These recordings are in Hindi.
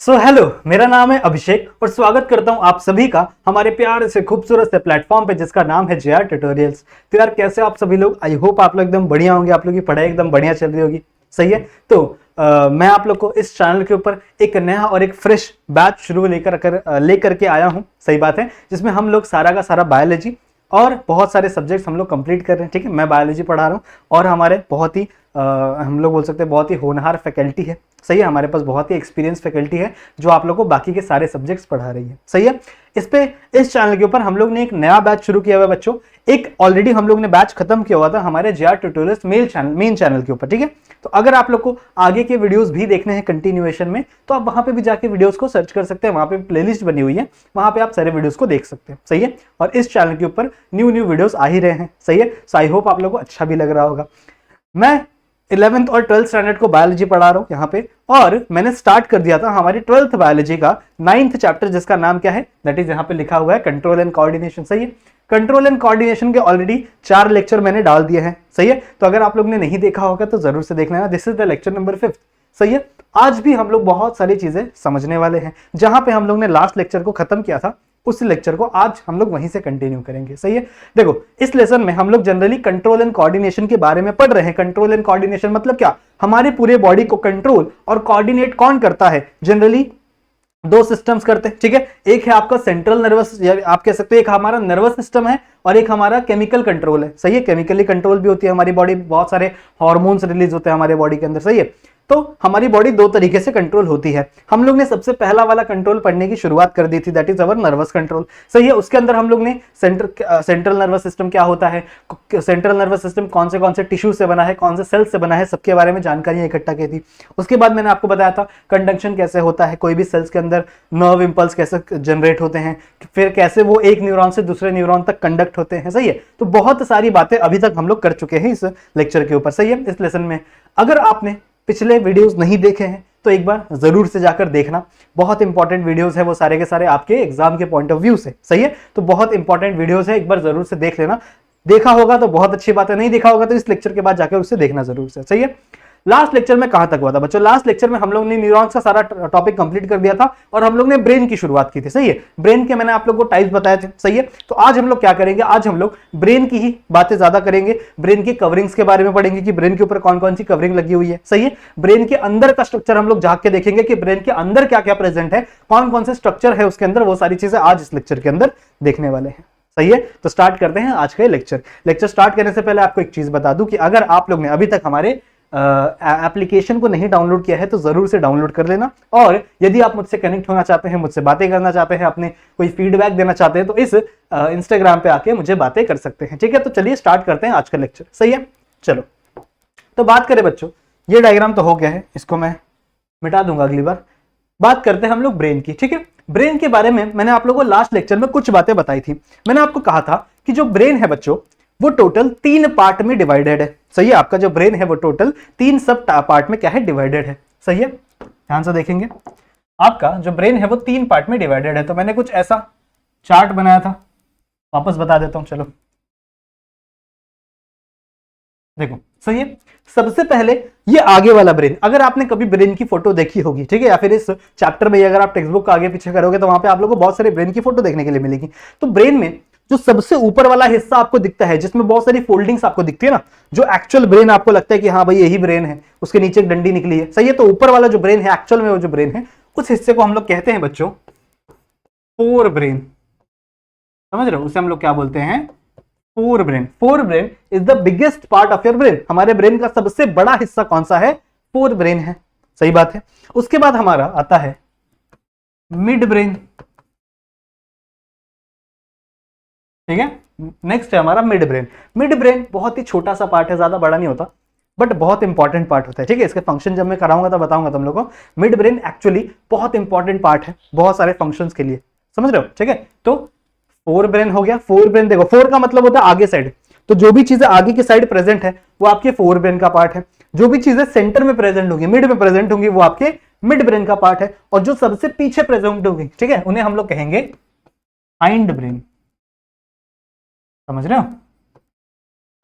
हेलो, मेरा नाम है अभिषेक और स्वागत करता हूं आप सभी का हमारे प्यारे से खूबसूरत से प्लेटफॉर्म पे जिसका नाम है JR ट्यूटोरियल्स। तो यार कैसे आप सभी लोग, आई होप आप लोग एकदम बढ़िया होंगे, आप लोग की पढ़ाई एकदम बढ़िया चल रही होगी। सही है। तो मैं आप लोग को इस चैनल के ऊपर एक नया और एक फ्रेश बैच शुरू लेकर के आया हूँ। सही बात है, जिसमें हम लोग सारा का सारा बायोलॉजी और बहुत सारे सब्जेक्ट्स हम लोग कंप्लीट कर रहे हैं। ठीक है, मैं बायोलॉजी पढ़ा रहा हूँ और हमारे बहुत ही हम लोग बोल सकते हैं बहुत ही होनहार फैकल्टी है। सही है, हमारे पास बहुत ही एक्सपीरियंस फैकल्टी है जो आप लोग को बाकी के सारे सब्जेक्ट्स पढ़ा रही है। सही है। इस चैनल के ऊपर हम लोग ने एक नया बैच शुरू किया हुआ है बच्चों। एक ऑलरेडी हम लोग ने बैच खत्म किया हुआ था हमारे JR ट्यूटोरियल्स मेन चैनल के ऊपर। ठीक है, तो अगर आप लोग को आगे के वीडियोस भी देखने हैं कंटिन्यूएशन में, तो आप वहां पे भी जाके वीडियोस को सर्च कर सकते हैं। वहां पे प्लेलिस्ट बनी हुई है, वहां पे आप सारे वीडियोस को देख सकते हैं। सही है। और इस चैनल के ऊपर न्यू वीडियोस आ ही रहे हैं। सही है। सो आई होप आप लोग को अच्छा भी लग रहा होगा। मैं 11th और 12th स्टैंडर्ड को बायोलॉजी पढ़ा रहा हूं यहाँ पे, और मैंने स्टार्ट कर दिया था हमारी 12th बायोलॉजी का 9th चैप्टर, जिसका नाम क्या है, दैट इज यहाँ पे लिखा हुआ है कंट्रोल एंड कोऑर्डिनेशन। सही है। कंट्रोल एंड कोऑर्डिनेशन के ऑलरेडी 4 लेक्चर मैंने डाल दिए हैं। सही है। तो अगर आप लोग ने नहीं देखा होगा तो जरूर से देख लेना। This is the lecture number 5। सही है। आज भी हम लोग बहुत सारी चीजें समझने वाले हैं। जहां पे हम लोग ने लास्ट लेक्चर को खत्म किया था, उस लेक्चर को आज हम लोग वहीं से कंटिन्यू करेंगे। सही है। देखो, इस लेसन में हम लोग जनरली कंट्रोल एंड कोऑर्डिनेशन के बारे में पढ़ रहे हैं। कंट्रोल एंड कोऑर्डिनेशन मतलब क्या, हमारे पूरे बॉडी को कंट्रोल और कोऑर्डिनेट कौन करता है। जनरली 2 सिस्टम्स करते हैं। ठीक है, एक है आपका सेंट्रल नर्वस, या आप कह सकते हैं एक हमारा नर्वस सिस्टम है और एक हमारा केमिकल कंट्रोल है। सही है। केमिकली कंट्रोल भी होती है हमारी बॉडी, बहुत सारे हार्मोन्स रिलीज होते हैं हमारे बॉडी के अंदर। सही है। तो हमारी बॉडी 2 तरीके से कंट्रोल होती है। हम लोग ने सबसे पहला वाला कंट्रोल पढ़ने की शुरुआत कर दी थी, that is our nervous control. सही है। उसके अंदर हम लोग ने सेंट्रल नर्वस सिस्टम क्या होता है, सेंट्रल नर्वस सिस्टम कौन से टिश्यू से बना है, कौन से सेल से बना है, सबके बारे में जानकारियां इकट्ठा की थी। उसके बाद मैंने आपको बताया था कंडक्शन कैसे होता है, कोई भी सेल्स के अंदर नर्व इंपल्स कैसे जनरेट होते हैं, फिर कैसे वो एक न्यूरॉन से दूसरे न्यूरॉन तक कंडक्ट होते हैं। सही है। तो बहुत सारी बातें अभी तक हम लोग कर चुके हैं इस लेक्चर के ऊपर। सही है। इस लेसन में अगर आपने पिछले वीडियोस नहीं देखे हैं तो एक बार जरूर से जाकर देखना। बहुत इंपॉर्टेंट वीडियोस है वो सारे के सारे आपके एग्जाम के पॉइंट ऑफ व्यू से। सही है। तो बहुत इंपॉर्टेंट वीडियोस है, एक बार जरूर से देख लेना। देखा होगा तो बहुत अच्छी बात है, नहीं देखा होगा तो इस लेक्चर के बाद जाकर उसे देखना जरूर से। सही है। लास्ट लेक्चर में कहां तक हुआ था बच्चों, लास्ट लेक्चर में हम लोग ने न्यूरॉन्स का सारा टॉपिक कंप्लीट कर दिया था और हम लोग ने ब्रेन की शुरुआत की थी। सही है। ब्रेन के मैंने आप लोग को टाइप्स बताए थे। सही है। तो आज हम लोग क्या करेंगे, आज हम लोग ब्रेन की ही बातें ज्यादा करेंगे। ब्रेन की कवरिंग्स के बारे में पढ़ेंगे कि ब्रेन के ऊपर कौन कौन सी कवरिंग लगी हुई है। सही है। ब्रेन के अंदर का स्ट्रक्चर हम लोग जाग के देखेंगे कि ब्रेन के अंदर क्या क्या प्रेजेंट है, कौन कौन से स्ट्रक्चर है उसके अंदर, वो सारी चीजें आज इस लेक्चर के अंदर देखने वाले हैं। सही है। तो स्टार्ट करते हैं आज का लेक्चर स्टार्ट करने से पहले आपको एक चीज बता दूं कि अगर आप लोग ने अभी तक हमारे एप्लीकेशन को नहीं डाउनलोड किया है तो जरूर से डाउनलोड कर लेना। और यदि आप मुझसे कनेक्ट होना चाहते हैं, मुझसे बातें करना चाहते हैं, अपने कोई फीडबैक देना चाहते हैं, तो इस इंस्टाग्राम पे आके मुझे बातें कर सकते हैं। ठीक है। तो चलिए स्टार्ट करते हैं आज का लेक्चर। सही है। चलो, तो बात करें बच्चों, ये डायग्राम तो हो गया है, इसको मैं मिटा दूंगा अगली बार। बात करते हैं हम लोग ब्रेन की। ठीक है। ब्रेन के बारे में मैंने आप लोगों को लास्ट लेक्चर में कुछ बातें बताई थी। मैंने आपको कहा था कि जो ब्रेन है बच्चों वो टोटल 3 पार्ट में डिवाइडेड है। सही है। आपका जो ब्रेन है वो टोटल 3 सब पार्ट में क्या है, डिवाइडेड है। सही है। ध्यान से देखेंगे, आपका जो ब्रेन है वो 3 पार्ट में डिवाइडेड है। तो मैंने कुछ ऐसा चार्ट बनाया था, वापस बता देता हूं। चलो देखो। सही है। सबसे पहले ये आगे वाला ब्रेन, अगर आपने कभी ब्रेन की फोटो देखी होगी, ठीक है, या फिर इस चैप्टर में अगर आप टेक्स्ट बुक का आगे पीछे करोगे तो वहां पे आप लोगों को बहुत सारे ब्रेन की फोटो देखने के लिए मिलेगी। तो ब्रेन में जो सबसे ऊपर वाला हिस्सा आपको दिखता है, जिसमें बहुत सारी फोल्डिंग्स आपको दिखती है ना, जो एक्चुअल ब्रेन आपको लगता है कि हाँ भाई यही ब्रेन है, उसके नीचे एक डंडी निकली है। सही है। तो ऊपर वाला जो ब्रेन है, एक्चुअल में वो जो ब्रेन है, उस हिस्से को हम लोग कहते हैं बच्चों फोर ब्रेन। समझ रहे हो, उसे हम लोग क्या बोलते हैं, fore brain. Fore brain is the biggest part of your brain. हमारे ब्रेन का सबसे बड़ा हिस्सा कौन सा है, फोर ब्रेन है। सही बात है। उसके बाद हमारा आता है मिड ब्रेन। ठीक है। नेक्स्ट है हमारा मिड ब्रेन। मिड ब्रेन बहुत ही छोटा सा पार्ट है, ज्यादा बड़ा नहीं होता, बट बहुत इंपॉर्टेंट पार्ट होता है। ठीक है। इसके फंक्शन जब मैं कराऊंगा तो बताऊंगा तुम लोगों को। मिड ब्रेन एक्चुअली बहुत इंपॉर्टेंट पार्ट है बहुत सारे फंक्शंस के लिए। समझ रहे हो। ठीक है। तो फोर ब्रेन हो गया। फोर ब्रेन देखो, फोर का मतलब होता है आगे साइड। तो जो भी चीजें आगे की साइड प्रेजेंट है वो आपके फोर ब्रेन का पार्ट है। जो भी चीजें सेंटर में प्रेजेंट होंगी, मिड में प्रेजेंट होंगी, वो आपके मिड ब्रेन का पार्ट है। और जो सबसे पीछे प्रेजेंट होंगी, ठीक है, उन्हें हम लोग कहेंगे हाइंड ब्रेन। समझ रहे हो,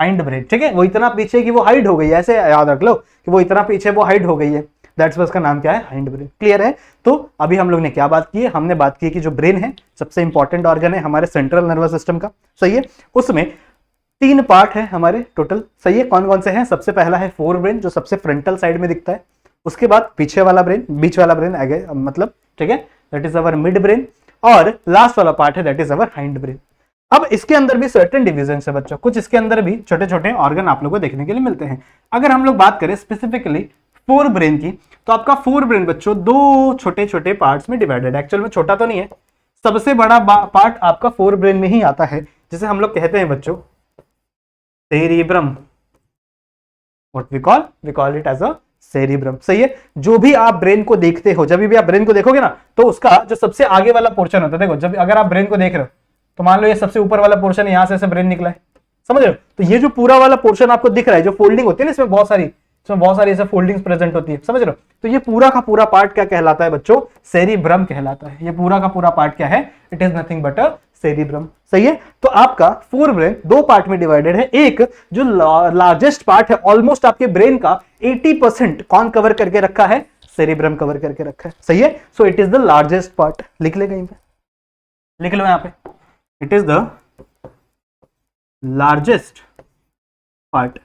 हाइंड ब्रेन। ठीक है। वो इतना पीछे कि वो हाइड हो गई है, ऐसे याद रख लो कि वो इतना पीछे वो हाइड हो गई है। दैट्स वाई उसका नाम क्या है, हाइंड ब्रेन। क्लियर है? तो अभी हम लोग ने क्या बात की है, हमने बात की है कि जो ब्रेन है सबसे इंपॉर्टेंट ऑर्गन है हमारे सेंट्रल नर्वस सिस्टम का, सही है। उसमें 3 पार्ट है हमारे टोटल, सही है। कौन कौन से हैं? सबसे पहला है फोर ब्रेन जो सबसे फ्रंटल साइड में दिखता है, उसके बाद पीछे वाला ब्रेन, बीच वाला ब्रेन आगे मतलब, ठीक है, that is our mid brain, और लास्ट वाला पार्ट है that is our hind brain. अब इसके अंदर भी सर्टेन डिविजन है बच्चों, कुछ इसके अंदर भी छोटे छोटे ऑर्गन आप लोगों को देखने के लिए मिलते हैं। अगर हम लोग बात करें स्पेसिफिकली फोर ब्रेन की, तो आपका फोर ब्रेन बच्चों 2 छोटे छोटे पार्ट्स में डिवाइडेड है। एक्चुअल में छोटा तो नहीं है, सबसे बड़ा पार्ट आपका फोर ब्रेन में ही आता है, जिसे हम लोग कहते हैं बच्चों cerebrum. What we call it as a cerebrum, सही है। जो भी आप ब्रेन को देखते हो, जब भी आप ब्रेन को देखोगे ना, तो उसका जो सबसे आगे वाला पोर्शन होता है, देखो जब अगर आप ब्रेन को देख रहे हो तो मान लो ये सबसे ऊपर वाला पोर्शन है, यहां से ब्रेन निकला है, समझ रहे हो? तो ये जो पूरा वाला पोर्शन आपको दिख रहा है, जो फोल्डिंग होती है ना, इसमें बहुत सारी ऐसे फोल्डिंग्स प्रेजेंट होती है, समझ रहे हो? तो ये पूरा का पूरा पार्ट क्या कहलाता है बच्चों? सेरिब्रम कहलाता है। ये पूरा का पूरा पार्ट क्या है? It is nothing but a cerebrum, सही है। तो आपका फोर ब्रेन 2 पार्ट में डिवाइडेड है। एक जो लार्जेस्ट पार्ट है, ऑलमोस्ट आपके ब्रेन का 80% कौन कवर करके रखा है? सेरिब्रम कवर करके रखा है, सही है। So it is the largest part. लिख ले कहीं पे, लिख लो यहां पे, it is the largest part.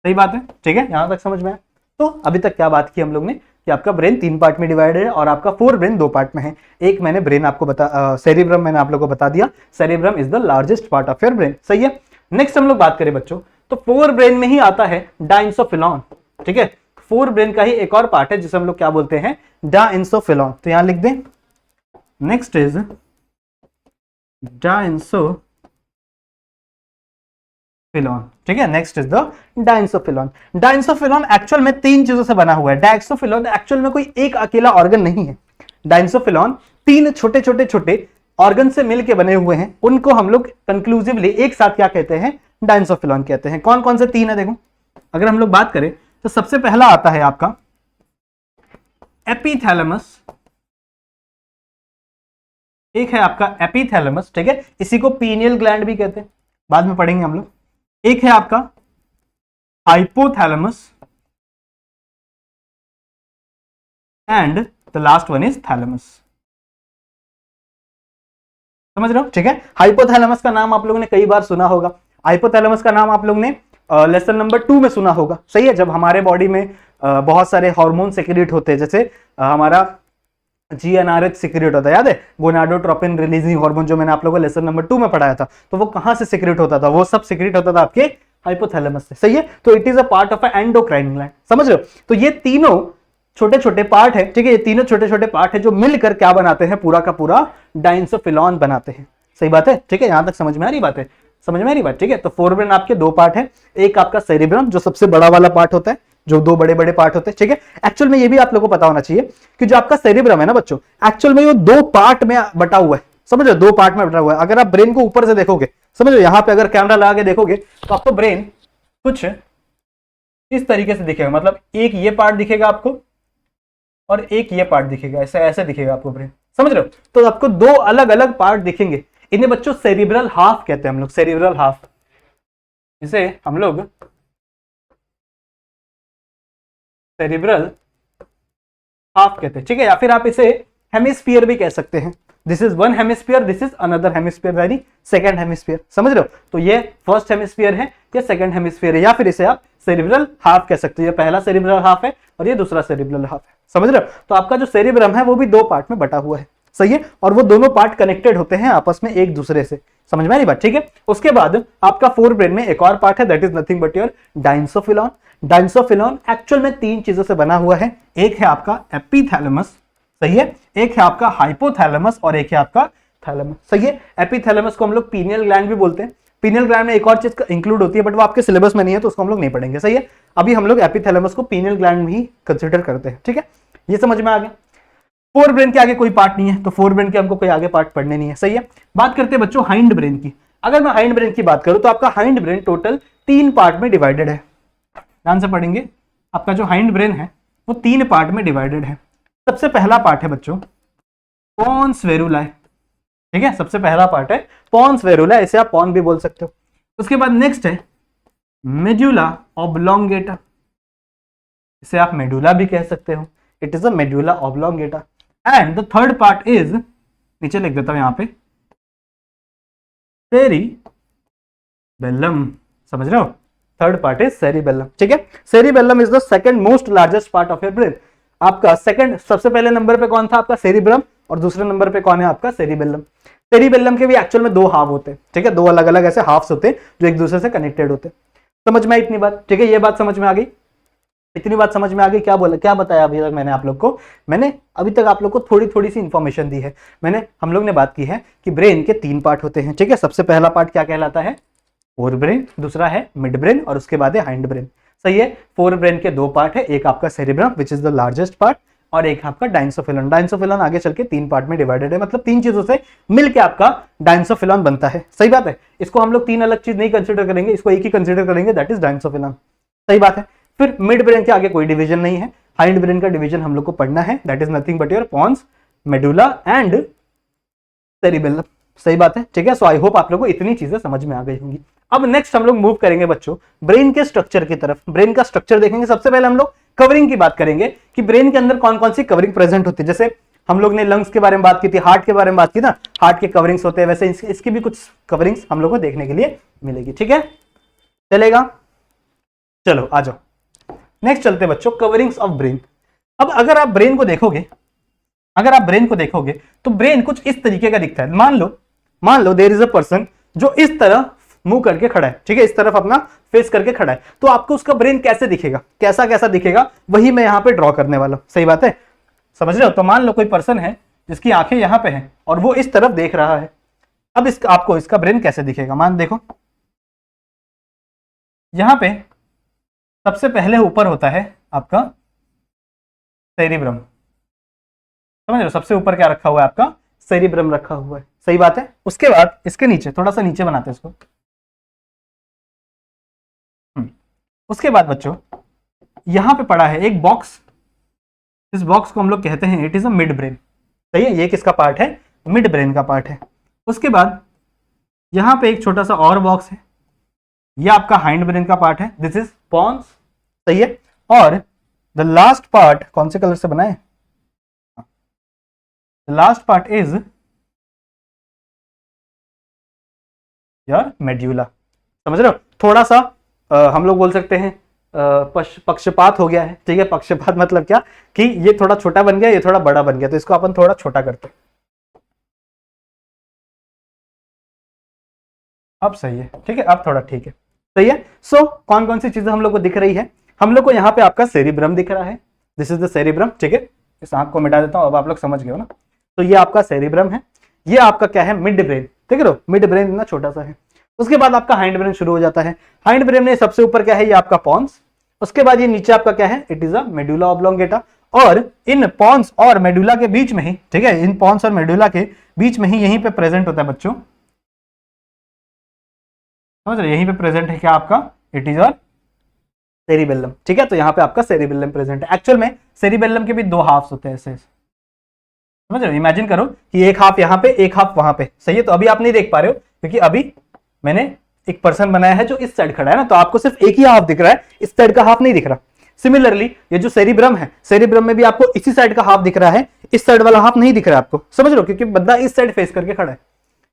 सही बात है, ठीक है, यहां तक समझ में आया। तो अभी तक क्या बात की हम लोग ने कि आपका ब्रेन 3 पार्ट में डिवाइडेड है और आपका फोर ब्रेन 2 पार्ट में है। एक मैंने ब्रेन आपको सेरिब्रम मैंने आप लोगों को बता दिया, cerebrum is the largest part of your brain, सही है। नेक्स्ट हम लोग बात करें बच्चों, तो फोर ब्रेन में ही आता है डाइंसोफिलॉन, ठीक है। फोर ब्रेन का ही एक और पार्ट है जिसे हम लोग क्या बोलते हैं? डाइंसोफिलॉन। तो यहां लिख दें, नेक्स्ट इज डाइंसोफिलॉन, ठीक है। Next is the diencephalon. Diencephalon actual में 3 चीजों से बना हुआ है। डाइंसोफिलॉन एक्चुअल में कोई एक अकेला ऑर्गन नहीं है। डाइंसोफिलॉन 3 छोटे छोटे छोटे ऑर्गन से मिलकर बने हुए हैं, उनको हम लोग कंक्लूसिवली एक साथ क्या कहते हैं? डाइंसोफिलॉन कहते हैं। कौन कौन से 3 है देखो, अगर हम लोग बात करें तो सबसे पहला आता है आपका एपिथैलेमस, एक है आपका एपिथैलेमस, ठीक है, इसी को पीनियल ग्लैंड भी कहते हैं, बाद में पढ़ेंगे हम लोग। एक है आपका hypothalamus and the last one is thalamus. समझ रहे हो, ठीक है। हाइपोथैलेमस का नाम आप लोगों ने कई बार सुना होगा। हाइपोथैलेमस का नाम आप लोगों ने लेसन नंबर 2 में सुना होगा, सही है। जब हमारे बॉडी में बहुत सारे हार्मोन सिक्रेट होते हैं, जैसे हमारा GnRH सिक्रेट होता है, याद है? गोनाडोट्रोपिन रिलीजिंग हार्मोन, जो मैंने आप लोगों को लेसन नंबर 2 में पढ़ाया था। तो वो कहां से सिक्रेट होता था? वो सब सिक्रेट होता था आपके हाइपोथैलेमस से, सही है। तो it is a part of endocrine gland, समझ रहे हो? तो ये तीनों छोटे छोटे पार्ट है, ठीक है। ये तीनों छोटे छोटे पार्ट है जो मिलकर क्या बनाते हैं? पूरा का पूरा डाइंसोफिलॉन बनाते हैं, सही बात है, ठीक है। यहां तक समझ में आ रही बात है? समझ में आ रही बात, ठीक है। तो फोर ब्रेन आपके 2 पार्ट है, एक आपका सेरिब्रम जो सबसे बड़ा वाला पार्ट होता है, जो 2 बड़े बड़े पार्ट होते हैं, ठीक है। एक्चुअल में ये भी आप लोगों को पता होना चाहिए कि जो आपका सेरिब्रम है ना बच्चों, एक्चुअल में वो 2 पार्ट में बटा हुआ है, समझ रहे हो? 2 पार्ट में बटा हुआ है। अगर आप ब्रेन को ऊपर से देखोगे, समझ रहे हो, यहां पे अगर कैमरा लगा के देखोगे तो आपको ब्रेन कुछ इस तरीके से दिखेगा, मतलब एक ये पार्ट दिखेगा आपको और एक ये पार्ट दिखेगा, ऐसे ऐसे दिखेगा आपको ब्रेन, समझ रहे हो? तो आपको 2 अलग अलग पार्ट दिखेंगे। इन्हें बच्चों सेरिब्रल हाफ कहते हैं हम लोग, सेरिब्रल हाफ, इसे हम लोग सेरिब्रल हाफ कहते हैं, ठीक है। या फिर आप इसे हेमिस्फीयर भी कह सकते हैं। This is one hemisphere, this is another hemisphere, यानी सेकंड हेमिस्फीयर, समझ रहे हो? तो ये फर्स्ट हेमिस्फीयर है, ये सेकंड हेमिस्फीयर है, या फिर इसे आप सेरिब्रल हाफ कह सकते हो। ये पहला सेरिब्रल हाफ है और ये दूसरा सेरिब्रल हाफ है, समझ रहे हो? तो आपका जो सेरिब्रम है वो भी 2 पार्ट में बटा हुआ है, सही है। और वो दोनों पार्ट कनेक्टेड होते हैं आपस में एक दूसरे से, समझ में आ रही बात, ठीक है। उसके बाद आपका फोर ब्रेन में एक और पार्ट है, that is nothing but your diencephalon. Diencephalon actual में 3 चीजों से बना हुआ है। एक है आपका एपिथैलेमस, सही है, एक है आपका हाइपोथैलेमस और एक है आपका थैलेमस, सही है। एपिथैलेमस को हम लोग पीनियल ग्लैंड भी बोलते हैं। पीनियल ग्लैंड में एक और चीज इंक्लूड होती है, बट वो आपके सिलेबस में नहीं है, तो उसको हम लोग नहीं पढ़ेंगे, सही है। अभी हम लोग एपिथैलेमस को पीनियल ग्लैंड में ही कंसिडर करते हैं, ठीक है। ये समझ में आ गया। फोर ब्रेन के आगे कोई पार्ट नहीं है, तो फोर ब्रेन के हमको कोई आगे पार्ट पढ़ने नहीं है, सही है। बात करते हैं बच्चों हाइंड ब्रेन की। अगर मैं हाइंड ब्रेन की बात करूं तो आपका हाइंड ब्रेन टोटल 3 पार्ट में डिवाइडेड है। ध्यान से पढ़ेंगे, आपका जो हाइंड ब्रेन है वो 3 पार्ट में डिवाइडेड है। सबसे पहला पार्ट है बच्चों पॉन्स वेरुलाe, ठीक है, सबसे पहला पार्ट है पॉन्स वेरुलाe, इसे आप पॉन भी बोल सकते हो। उसके बाद नेक्स्ट है मेड्यूला ऑब्लोंगेटा, इसे आप मेडुला भी कह सकते हो, it is a medulla oblongata. And the third part is, नीचे लिख देता हूं यहां पे, सेरिबेलम। समझ रहे हो, थर्ड पार्ट इज सेरिबेलम। ठीक है, cerebellum is the second most largest part of your brain. आपका सेकंड, सबसे पहले नंबर पे कौन था आपका सेरिब्रम, और दूसरे नंबर पे कौन है आपका सेरिबेलम। सेरिबेलम के भी एक्चुअल में दो हाफ होते हैं, ठीक है, दो अलग अलग ऐसे हाफ्स होते हैं जो एक दूसरे से कनेक्टेड होते हैं। समझ में आई इतनी बात? ठीक है, ये बात समझ में आ गई, इतनी बात समझ में आ गई। क्या बोला, क्या बताया अभी तक मैंने आप लोग को? मैंने अभी तक आप लोग को थोड़ी थोड़ी सी इंफॉर्मेशन दी है। हम लोग ने बात की है कि ब्रेन के 3 पार्ट होते हैं। ठीक है, सबसे पहला पार्ट क्या कहलाता है, फोर ब्रेन, दूसरा है मिड ब्रेन, और उसके बाद है हाइंड ब्रेन। सही है, फोर ब्रेन के 2 पार्ट है, एक आपका cerebrum which is the largest part, और एक आपका डाइंसोफिलन। डाइंसोफिलन आगे चल के 3 पार्ट में डिवाइडेड है, मतलब 3 चीजों से मिलके आपका डाइंसोफिलन बनता है। सही बात है, इसको हम लोग 3 अलग चीज नहीं कंसिडर करेंगे, इसको एक ही कंसिडर करेंगे, दैट इज डाइंसोफिलन। सही बात है। फिर मिड ब्रेन के आगे कोई डिवीजन नहीं है, हाइंड ब्रेन का डिवीजन हम लोग को पढ़ना है, that is nothing but your pons, medulla and cerebellum. सही बात है, ठीक है। सो आई होप आप लोगों को इतनी चीजें समझ में आ गई होंगी। अब नेक्स्ट हम लोग मूव करेंगे बच्चों ब्रेन के स्ट्रक्चर की तरफ। ब्रेन का स्ट्रक्चर देखेंगे। सबसे पहले हम लोग कवरिंग की बात करेंगे कि ब्रेन के अंदर कौन कौन सी कवरिंग प्रेजेंट होती है। जैसे हम लोग ने लंग्स के बारे में बात की थी, हार्ट के बारे में बात की ना, हार्ट के कवरिंग्स होते हैं, वैसे इसकी भी कुछ कवरिंग्स हम लोग को देखने के लिए मिलेगी। ठीक है, चलेगा, चलो आ जाओ नेक्स्ट चलते बच्चों, कवरिंग्स ऑफ ब्रेन। अब अगर आप ब्रेन को देखोगे, तो ब्रेन कुछ इस तरीके का दिखता है। मान लो देयर इज अ पर्सन जो इस तरह मुंह करके खड़ा है, ठीक है, इस तरफ अपना फेस करके खड़ा है, तो आपको उसका ब्रेन कैसे दिखेगा, कैसा कैसा दिखेगा, वही मैं यहां पे ड्रॉ करने वाला हूं। सही बात है, समझ रहे हो? तो मान लो कोई पर्सन है जिसकी आंखें यहां पे हैं और वो इस तरफ देख रहा है। अब आपको इसका ब्रेन कैसे दिखेगा, मान देखो, यहां पे सबसे पहले ऊपर होता है आपका सेरिब्रम। समझ रहे हो, सबसे ऊपर क्या रखा हुआ है आपका, सेरिब्रम रखा हुआ है। सही बात है। उसके बाद इसके नीचे, थोड़ा सा नीचे बनाते हैं इसको। उसके बाद बच्चों यहां पे पड़ा है एक बॉक्स, इस बॉक्स को हम लोग कहते हैं it is a mid brain. सही है, ये किसका पार्ट है, मिड ब्रेन का पार्ट है। उसके बाद यहां पे एक छोटा सा और बॉक्स है, ये आपका हाइंड ब्रेन का पार्ट है, दिस इज पॉन्स। सही है, और द लास्ट पार्ट कौन से कलर से बना है, the last part is your medulla. समझ रहे हो, थोड़ा सा हम लोग बोल सकते हैं पक्षपात हो गया है। ठीक है, पक्षपात मतलब क्या कि ये थोड़ा छोटा बन गया, ये थोड़ा बड़ा बन गया, तो इसको अपन थोड़ा छोटा करते हैं। अब सही है, ठीक है, अब थोड़ा ठीक है, सही है। सो कौन कौन सी चीजें हम लोग को दिख रही है, हम लोग को यहाँ पे आपका सेरिब्रम दिख रहा है, दिस इज द सेरिब्रम। ठीक है, इस आंख को मिटा देता हूं, अब आप लोग समझ गए हो ना। तो ये आपका सेरिब्रम है, ये आपका क्या है, मिड ब्रेन। ठीक है, मिड ब्रेन इतना छोटा सा है। उसके बाद आपका हाइंड ब्रेन शुरू हो जाता है। हाइंड ब्रेन में सबसे ऊपर क्या है, ये आपका पॉन्स। उसके बाद ये नीचे आपका क्या है, it is a medulla oblongata. और इन पॉन्स और मेडुला के बीच में ही, ठीक है, इन पॉन्स और मेडुला के बीच में ही यहीं पे प्रेजेंट होता है बच्चों, समझ रहे, यहीं पे प्रेजेंट है क्या आपका, इट इज और सेरिबेलम। ठीक है, तो यहाँ पे आपका सेरिबेलम प्रेजेंट है। एक्चुअल में सेरिबेलम के भी 2 हाफ्स होते हैं ऐसे, समझ रहे हो। इमेजिन करो कि एक हाफ यहाँ पे, एक हाफ वहां पे। सही है, तो अभी आप नहीं देख पा रहे हो क्योंकि अभी मैंने एक पर्सन बनाया है जो इस साइड खड़ा है ना, तो आपको सिर्फ एक ही हाफ दिख रहा है, इस साइड का हाफ नहीं दिख रहा। सिमिलरली ये जो सेरिब्रम है, सेरिब्रम में भी आपको इसी साइड का हाफ दिख रहा है, इस साइड वाला हाफ नहीं दिख रहा है आपको। समझ रहे हो, क्योंकि बंदा इस साइड फेस करके खड़ा है।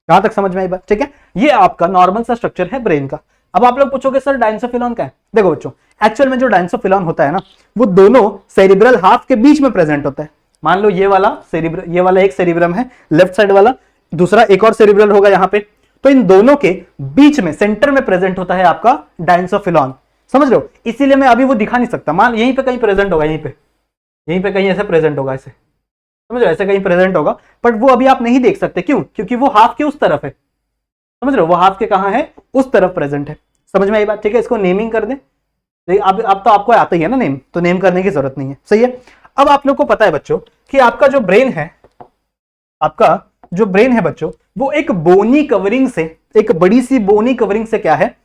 कहां तक समझ में आई बात? ठीक है, ये आपका नॉर्मल सा स्ट्रक्चर है ब्रेन का। अब आप लोग पूछोगे सर डाइंसोफिलॉन क्या है? देखो बच्चों, एक्चुअल में जो डाइंसोफिलॉन होता है ना, वो दोनों सेरिब्रल हाफ के बीच में प्रेजेंट होता है। मान लो ये वाला एक सेरिब्रम है, लेफ्ट साइड वाला, दूसरा एक और सेरिब्रल होगा यहाँ पे, तो इन दोनों के बीच में सेंटर में प्रेजेंट होता है आपका डाइंसोफिलॉन। समझ रहे हो, इसीलिए मैं अभी वो दिखा नहीं सकता। मान यहीं पे कहीं प्रेजेंट होगा, यहीं पे कहीं ऐसे प्रेजेंट होगा, ऐसे समझ रहे हो, ऐसे कहीं प्रेजेंट होगा, बट वो अभी आप नहीं देख सकते। क्यों? क्योंकि वो हाफ के उस तरफ है। समझ रहे हो, वो हाफ के कहां है, उस तरफ प्रेजेंट है। समझ में आई बात? ठीक है, इसको नेमिंग कर दे। अब तो आपको आता ही है ना नेम, तो नेम करने की जरूरत नहीं है। सही है। अब आप लोग को पता है बच्चों कि आपका जो ब्रेन है, बच्चों, वो एक बोनी कवरिंग से, एक बड़ी सी बोनी कवरिंग से क्या है,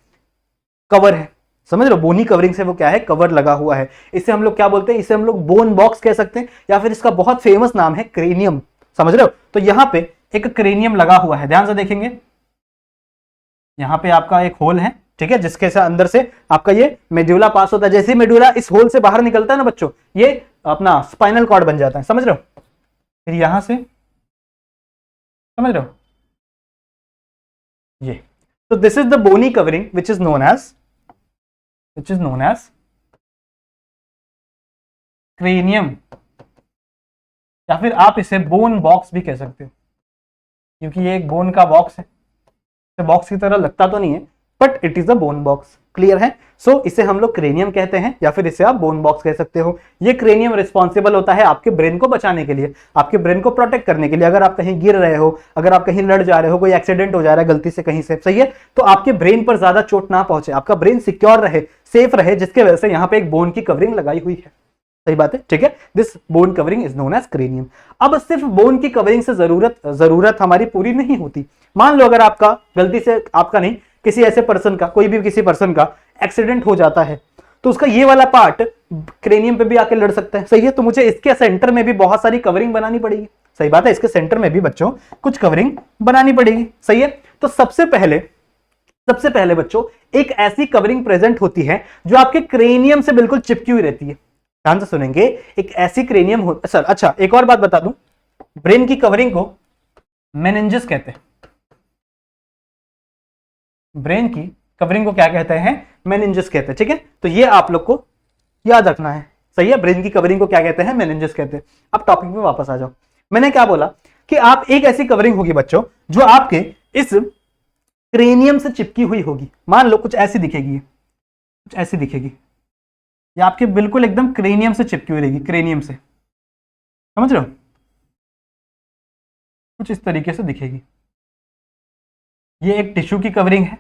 कवर है। समझ रहे हो, बोनी कवरिंग से वो क्या है, कवर लगा हुआ है। इसे हम लोग क्या बोलते हैं, इसे हम लोग बोन बॉक्स कह सकते हैं, या फिर इसका बहुत फेमस नाम है क्रेनियम। समझ रहे हो, तो यहां पे एक क्रेनियम लगा हुआ है, ध्यान से देखेंगे, यहां पे आपका एक होल है ठीक है, जिसके से अंदर से आपका ये मेड्यूला पास होता है। जैसे ही मेड्यूला इस होल से बाहर निकलता है ना बच्चों, ये अपना स्पाइनल कॉर्ड बन जाता है, समझ रहे हो। फिर यहां से समझ रहे हो ये, तो this is the bony covering which is known as cranium, या फिर आप इसे बोन बॉक्स भी कह सकते हो, क्योंकि ये एक बोन का बॉक्स है। बॉक्स की तरह लगता तो नहीं है, but it is a bone box. Clear है। सो इसे हम लोग क्रेनियम कहते हैं, या फिर इसे आप बोन बॉक्स कह सकते हो। ये क्रेनियम रिस्पॉन्सिबल होता है आपके ब्रेन को बचाने के लिए, आपके ब्रेन को प्रोटेक्ट करने के लिए। अगर आप कहीं गिर रहे हो, अगर आप कहीं लड़ जा रहे हो, कोई एक्सीडेंट हो जा रहा है गलती से कहीं से, सही है, तो आपके ब्रेन पर ज्यादा चोट ना पहुंचे, आपका ब्रेन सिक्योर रहे, सेफ रहे, जिसके वजह से यहाँ पे एक बोन की कवरिंग लगाई हुई है। सही बात है, ठीक है। This bone covering is known as cranium. अब सिर्फ बोन की कवरिंग से जरूरत हमारी पूरी नहीं होती। मान लो अगर आपका गलती से, आपका नहीं, किसी ऐसे पर्सन का, कोई भी किसी पर्सन का एक्सीडेंट हो जाता है, तो उसका ये वाला पार्ट क्रेनियम पे भी आके लड़ सकता है। सही है, तो मुझे इसके सेंटर में भी बहुत सारी कवरिंग बनानी पड़ेगी। सही बात है, इसके सेंटर में भी बच्चों कुछ कवरिंग बनानी पड़ेगी। सही है, तो सबसे पहले बच्चों एक ऐसी कवरिंग प्रेजेंट होती है जो आपके क्रेनियम से बिल्कुल चिपकी हुई रहती है। ध्यान से सुनेंगे, एक ऐसी क्रेनियम हो सर। अच्छा, एक और बात बता दूं, ब्रेन की कवरिंग को मेनिंजेस कहते हैं। ब्रेन की कवरिंग को क्या कहते हैं? मेनिंजेस कहते हैं। ठीक है, तो ये आप लोग को याद रखना है। सही है, ब्रेन की कवरिंग को क्या कहते हैं? मेनिंजेस कहते हैं। अब टॉपिक में वापस आ जाओ। मैंने क्या बोला कि आप एक ऐसी कवरिंग होगी बच्चों जो आपके इस क्रेनियम से चिपकी हुई होगी। मान लो कुछ ऐसी दिखेगी, कुछ ऐसी दिखेगी, या आपके बिल्कुल एकदम क्रेनियम से चिपकी हुई रहेगी, क्रेनियम से, समझ रहे हो, कुछ इस तरीके से दिखेगी। ये एक टिश्यू की कवरिंग है,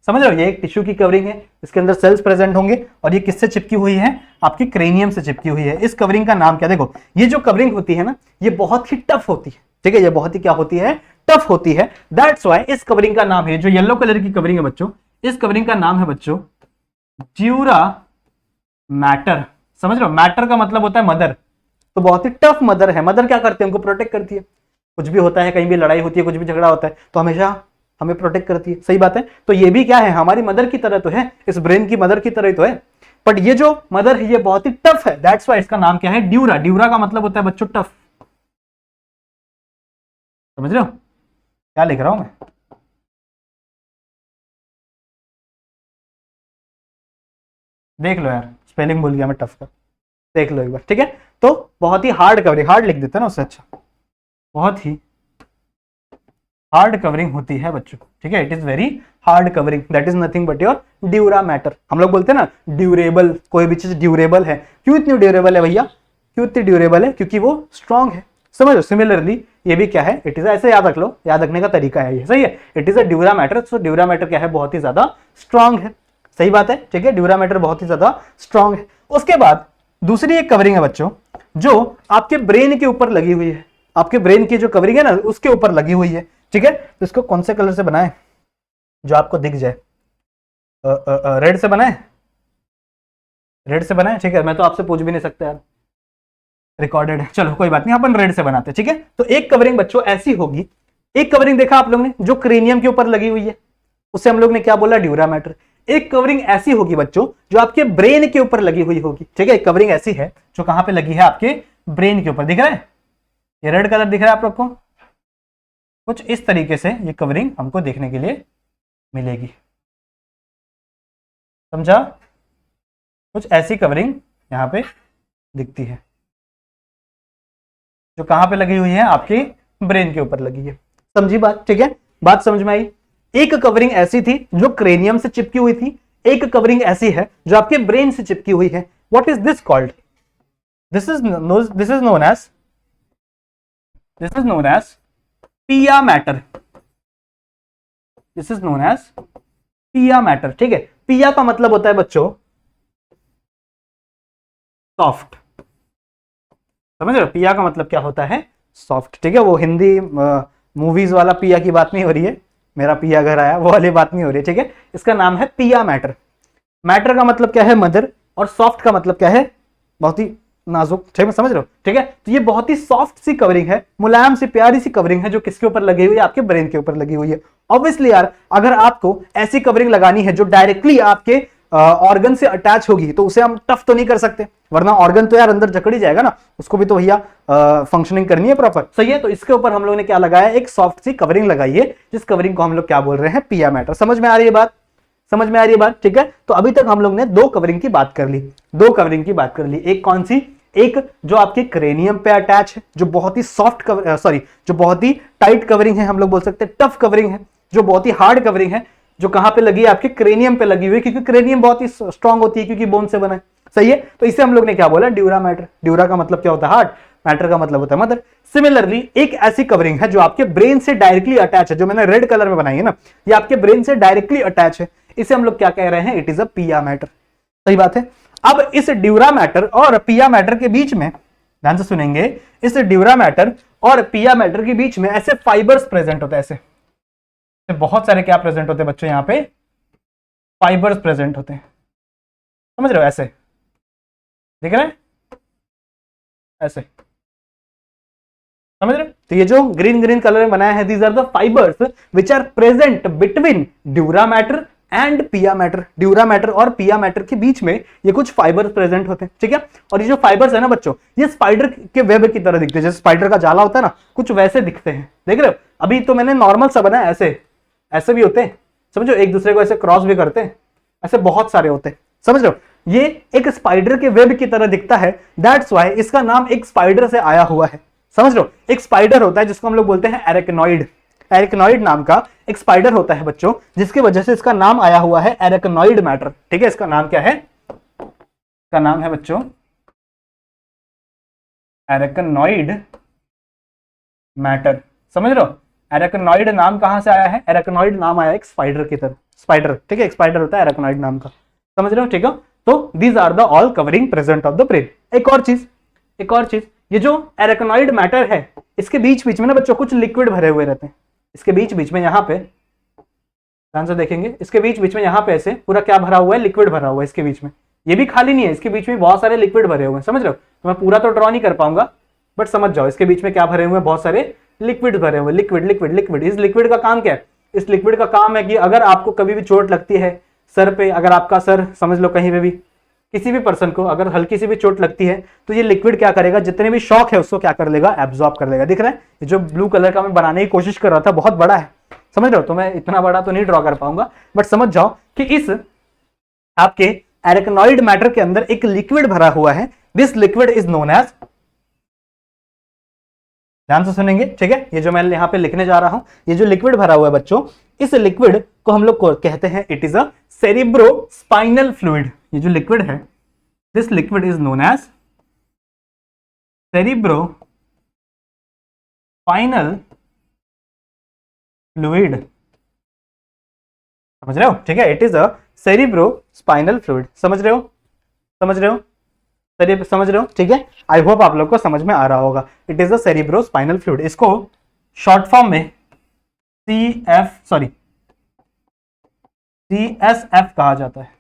समझ रहे हो, ये एक टिश्यू की कवरिंग है, इसके अंदर सेल्स प्रेजेंट होंगे, और ये किससे चिपकी हुई है? आपकी क्रेनियम से चिपकी हुई है। इस कवरिंग का नाम क्या? देखो, ये जो कवरिंग होती है ना, ये बहुत ही टफ होती है। ठीक है, ये बहुत ही क्या होती है? टफ होती है। दैट्स व्हाई इस कवरिंग का नाम है, जो येलो कलर की कवरिंग है बच्चों, इस कवरिंग का नाम है बच्चों ड्यूरा मैटर। समझ रहे हो, मैटर का मतलब होता है मदर, तो बहुत ही टफ मदर है। मदर क्या करती है? हमको प्रोटेक्ट करती है। कुछ भी होता है, कहीं भी लड़ाई होती है, कुछ भी झगड़ा होता है, तो हमेशा हमें प्रोटेक्ट करती है। सही बात है, तो ये भी क्या है? हमारी मदर की तरह तो है, इस ब्रेन की मदर की तरह ही तो है, बट ये जो मदर है ये बहुत ही टफ है। दैट्स व्हाई इसका नाम क्या है? ड्यूरा। ड्यूरा का मतलब होता है बच्चों टफ। समझ रहे हो क्या लिख रहा हूं मैं? देख लो यार, स्पेलिंग भूल गया मैं टफ का, देख लो एक बार। ठीक है, तो बहुत ही हार्ड कवरिंग, हार्ड लिख देते हैं ना उससे अच्छा, बहुत ही हार्ड कवरिंग होती है बच्चों। ठीक है, it is very hard covering, that is nothing but your dura mater. हम लोग बोलते हैं ना ड्यूरेबल, कोई भी चीज ड्यूरेबल है। क्यों इतनी ड्यूरेबल है भैया? क्यों इतनी ड्यूरेबल है? क्योंकि वो स्ट्रांग है। समझो, सिमिलरली ये भी क्या है? इट इज, ऐसे याद रख लो, याद रखने का तरीका है ये। सही है, it is a dura mater. So dura mater क्या है? बहुत ही ज्यादा स्ट्रांग है। सही बात है, ठीक है, ड्यूरा मैटर बहुत ही ज्यादा स्ट्रांग है। उसके बाद दूसरी एक कवरिंग है बच्चों जो आपके ब्रेन के ऊपर लगी हुई है। आपके ब्रेन की जो कवरिंग है ना, उसके ऊपर लगी हुई है। ठीक है, तो इसको कौन से कलर से बनाए जो आपको दिख जाए? रेड से बनाए, रेड से बनाए। ठीक है, मैं तो आपसे पूछ भी नहीं सकता यार, रिकॉर्डेड है। चलो कोई बात नहीं, अपन रेड से बनाते हैं। ठीक है, तो एक कवरिंग बच्चों ऐसी होगी, एक कवरिंग देखा आप लोग ने जो क्रेनियम के ऊपर लगी हुई है, उसे हम लोग ने क्या बोला? Dura mater. एक कवरिंग ऐसी होगी बच्चों जो आपके ब्रेन के ऊपर लगी हुई होगी। ठीक है, एक कवरिंग ऐसी है जो कहां पे लगी है? आपके ब्रेन के ऊपर। दिख रहा है ये रेड कलर दिख रहा है आप लोग को? कुछ इस तरीके से ये कवरिंग हमको देखने के लिए मिलेगी। समझा? कुछ ऐसी कवरिंग यहां पे दिखती है जो कहां पे लगी हुई है? आपके ब्रेन के ऊपर लगी है। समझी बात? ठीक है, बात समझ में आई। एक कवरिंग ऐसी थी जो क्रेनियम से चिपकी हुई थी, एक कवरिंग ऐसी है जो आपके ब्रेन से चिपकी हुई है। What is this called? This is known as pia matter. This is known as pia matter. ठीक है, पिया का मतलब होता है बच्चों सॉफ्ट। समझ रहे हो, पिया का मतलब क्या होता है? सॉफ्ट। ठीक है, वो हिंदी मूवीज वाला पिया की बात नहीं हो रही है, मेरा पिया घर आया वो वाली बात नहीं हो रही है। ठीक है, इसका नाम है पिया मैटर। मैटर का मतलब क्या है? मदर। और सॉफ्ट का मतलब क्या है? बहुत ही नाजुक, ठीक है, समझ रहे हो, ठीक है। तो ये बहुत ही सॉफ्ट सी कवरिंग है, मुलायम सी प्यारी सी कवरिंग है जो किसके ऊपर लगी हुई है, आपके ब्रेन के ऊपर लगी हुई है। ऑब्वियसली यार, अगर आपको ऐसी कवरिंग लगानी है जो डायरेक्टली आपके ऑर्गन से अटैच होगी तो उसे हम टफ तो नहीं कर सकते, वरना ऑर्गन तो यार अंदर जकड़ ही जाएगा ना, उसको भी तो भैया फंक्शनिंग करनी है प्रॉपर, सही है। तो इसके ऊपर हम लोग ने क्या लगाया, एक सॉफ्ट सी कवरिंग लगाई है, जिस कवरिंग को हम लोग क्या बोल रहे हैं, पिया मैटर। समझ में आ रही है बात, समझ में आ रही है बात, ठीक है। तो अभी तक हम लोग ने दो कवरिंग की बात कर ली, दो कवरिंग की बात कर ली। एक कौन सी, एक जो आपके क्रेनियम पे अटैच है, जो बहुत ही सॉफ्ट जो बहुत ही टाइट कवरिंग है, हम लोग बोल सकते हैं टफ कवरिंग है, जो बहुत ही हार्ड कवरिंग है, जो कहां पे लगी है, आपके क्रेनियम पे लगी हुई है, क्योंकि क्रेनियम बहुत ही स्ट्रांग होती है क्योंकि बोन से बना है, सही है। तो इसे हम लोग ने क्या बोला, ड्यूरा मैटर। ड्यूरा का मतलब क्या होता है, हार्ड, मैटर का मतलब होता है मदर। सिमिलरली एक ऐसी कवरिंग है जो आपके ब्रेन से डायरेक्टली अटैच है, जो मैंने रेड कलर में बनाई है ना, ये आपके ब्रेन से डायरेक्टली अटैच है, इसे हम लोग क्या कह रहे हैं, इट इज अ पिया मैटर, सही बात है। अब इस ड्यूरा मैटर और पिया मैटर के बीच में, ध्यान से सुनेंगे, इस ड्यूरा मैटर और पिया मैटर के बीच में ऐसे फाइबर्स प्रेजेंट होते हैं, ऐसे बहुत सारे क्या प्रेजेंट होते हैं बच्चों, यहां पे फाइबर्स प्रेजेंट होते हैं, समझ रहे हो, ऐसे देख रहे हैं, ऐसे समझ रहे हो। तो ये जो ग्रीन ग्रीन कलर में बनाया है, these are the fibres which are present between dura mater and pia mater. Dura mater और पिया मैटर के बीच में ये कुछ फाइबर्स प्रेजेंट होते हैं, ठीक है। और ये जो फाइबर्स है ना बच्चों, ये स्पाइडर के वेब की तरह दिखते हैं, जैसे स्पाइडर का जाला होता है ना, कुछ वैसे दिखते हैं, देख रहे हो। अभी तो मैंने नॉर्मल सा बनाया, ऐसे ऐसे भी होते हैं, समझो, एक दूसरे को ऐसे क्रॉस भी करते हैं, ऐसे बहुत सारे होते हैं, समझ रहे हो। ये एक स्पाइडर के वेब की तरह दिखता है, दैट्स व्हाई इसका नाम एक स्पाइडर से आया हुआ है, समझ रहे हो। एक स्पाइडर होता है जिसको हम लोग बोलते हैं एरेक्नॉइड, एरेक्नॉइड नाम का एक स्पाइडर होता है बच्चों, जिसकी वजह से इसका नाम आया हुआ है एरेक्नॉइड मैटर, ठीक है। इसका नाम क्या है, इसका नाम है बच्चों एरेक्नॉइड मैटर, समझ रहे हो। एरेक्नॉइड नाम कहां से आया है, एरेक्नॉइड नाम आया एक स्पाइडर की तरह, स्पाइडर, ठीक है, एक स्पाइडर होता है एरेक्नॉइड नाम का, समझ रहे हो, ठीक है। तो these are the all covering present of the brain. एक और चीज, ये जो एरेक्नॉइड मैटर है, इसके बीच बीच में ना बच्चों कुछ लिक्विड भरे हुए रहते हैं, इसके बीच बीच में यहाँ पे ध्यान से देखेंगे, इसके बीच बीच में यहाँ पे ऐसे पूरा क्या भरा हुआ है, लिक्विड भरा हुआ है इसके बीच में, ये भी खाली नहीं है, इसके बीच में बहुत सारे लिक्विड भरे हुए हैं, समझ रहे हो। तो मैं पूरा तो ड्रॉ नहीं कर पाऊंगा, बट समझ जाओ, इसके बीच में क्या भरे हुए हैं, बहुत सारे लिक्विड भरे हुए, लिक्विड लिक्विड लिक्विड। इस लिक्विड का काम क्या है, इस लिक्विड का काम है कि अगर आपको कभी भी चोट लगती है सर पे, अगर आपका सर समझ लो कहीं पे भी, किसी भी पर्सन को अगर हल्की सी भी चोट लगती है, तो ये लिक्विड क्या करेगा, जितने भी शॉक है उसको क्या कर लेगा, एब्जॉर्ब कर लेगा। दिख रहा है, ये जो ब्लू कलर का मैं बनाने की कोशिश कर रहा था बहुत बड़ा है, समझ रहे हो। तो मैं इतना बड़ा तो नहीं ड्रॉ कर पाऊंगा, बट समझ जाओ कि इस आपके एरेक्नॉइड मैटर के अंदर एक लिक्विड भरा हुआ है, this liquid is known as, ध्यान से सुनेंगे, ठीक है। ये जो मैं यहाँ पे लिखने जा रहा हूं, ये जो लिक्विड भरा हुआ है बच्चों, इस लिक्विड को हम लोग कहते हैं, it is a cerebrospinal fluid. ये जो लिक्विड है, this liquid is known as cerebrospinal fluid, समझ रहे हो, ठीक है। It is a cerebrospinal fluid, समझ रहे हो, समझ रहे हो, समझ रहे हो, ठीक है। आई होप आप लोग को समझ में आ रहा होगा। It is a cerebrospinal fluid, इसको शॉर्ट फॉर्म में CSF कहा जाता है,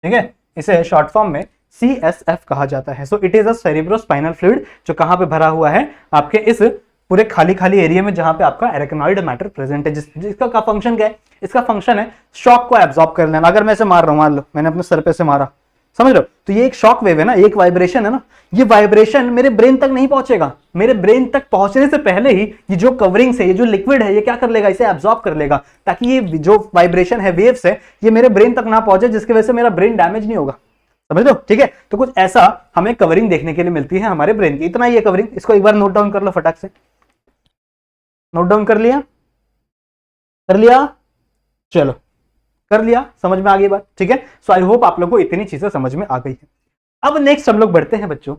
ठीक है, इसे शॉर्ट फॉर्म में CSF कहा जाता है। So it is a cerebrospinal fluid, जो कहां पे भरा हुआ है, आपके इस पूरे खाली खाली एरिया में जहां पे आपका एरेक्नॉइड मैटर प्रेजेंट है, जिसका का फंक्शन क्या है, इसका फंक्शन है शॉक को एब्जॉर्ब कर लेना। अगर मैं इसे मार रहा हूं, मान लो मैंने अपने सर पे से मारा, समझ लो, तो ये एक शॉक वेव है ना, एक वाइब्रेशन है ना, ये वाइब्रेशन मेरे ब्रेन तक नहीं पहुंचेगा, मेरे ब्रेन तक पहुंचने से पहले ही ये जो कवरिंग है, ये जो लिक्विड है, ये क्या कर लेगा, इसे एब्जॉर्ब कर लेगा, ताकि ये जो वाइब्रेशन है, वेव्स है, ये मेरे ब्रेन तक ना पहुंचे, जिसकी वजह से मेरा ब्रेन डैमेज नहीं होगा, समझ लो, ठीक है। तो कुछ ऐसा हमें कवरिंग देखने के लिए मिलती है हमारे ब्रेन की। इतना ही है कवरिंग, इसको एक बार नोट डाउन कर लो फटाक से, नोट डाउन कर लिया, कर लिया, चलो कर लिया, समझ में आ गई बात, ठीक है। सो आई होप आप लोग को इतनी चीजें समझ में आ गई है। अब नेक्स्ट हम लोग बढ़ते हैं बच्चों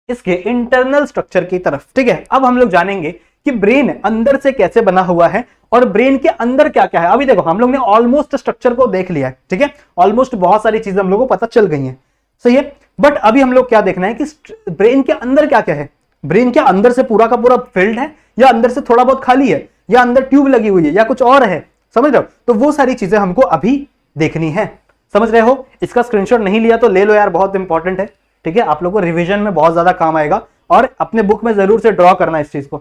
इसके इंटरनल स्ट्रक्चर की तरफ, ठीक है। अब हम लोग जानेंगे कि ब्रेन अंदर से कैसे बना हुआ है और ब्रेन के अंदर क्या क्या है। अभी देखो, हम लोग ने ऑलमोस्ट स्ट्रक्चर को देख लिया है, ठीक है, ऑलमोस्ट बहुत सारी चीजें हम लोग को पता चल गई हैं, सही है। बट अभी हम लोग क्या देखना है कि ब्रेन के अंदर क्या क्या है। ब्रेन के अंदर से पूरा का पूरा फील्ड है, या अंदर से थोड़ा बहुत खाली है, या अंदर ट्यूब लगी हुई है, या कुछ और है, समझ रहे हो। तो वो सारी चीजें हमको अभी देखनी है, समझ रहे हो। इसका स्क्रीनशॉट नहीं लिया तो ले लो यार, बहुत इंपॉर्टेंट है, ठीक है, आप लोग को रिवीजन में बहुत ज्यादा काम आएगा और अपने बुक में जरूर से ड्रॉ करना इस चीज को,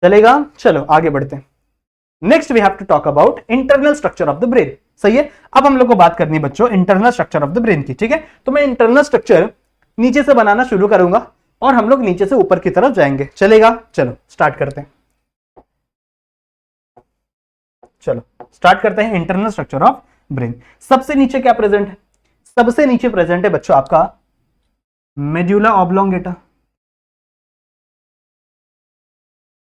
चलेगा। चलो आगे बढ़ते हैं। Next we have to talk about internal structure of the brain. सही है, अब हम लोग को बात करनी है बच्चों internal structure of the brain की। ठीक है, तो मैं इंटरनल स्ट्रक्चर नीचे से बनाना शुरू करूंगा और हम लोग नीचे से ऊपर की तरफ जाएंगे, चलेगा। चलो स्टार्ट करते हैं। चलो स्टार्ट करते हैं इंटरनल स्ट्रक्चर ऑफ ब्रेन। सबसे नीचे क्या प्रेजेंट है? सबसे नीचे प्रेजेंट है बच्चों आपका मेड्यूला ऑब्लोंगेटा।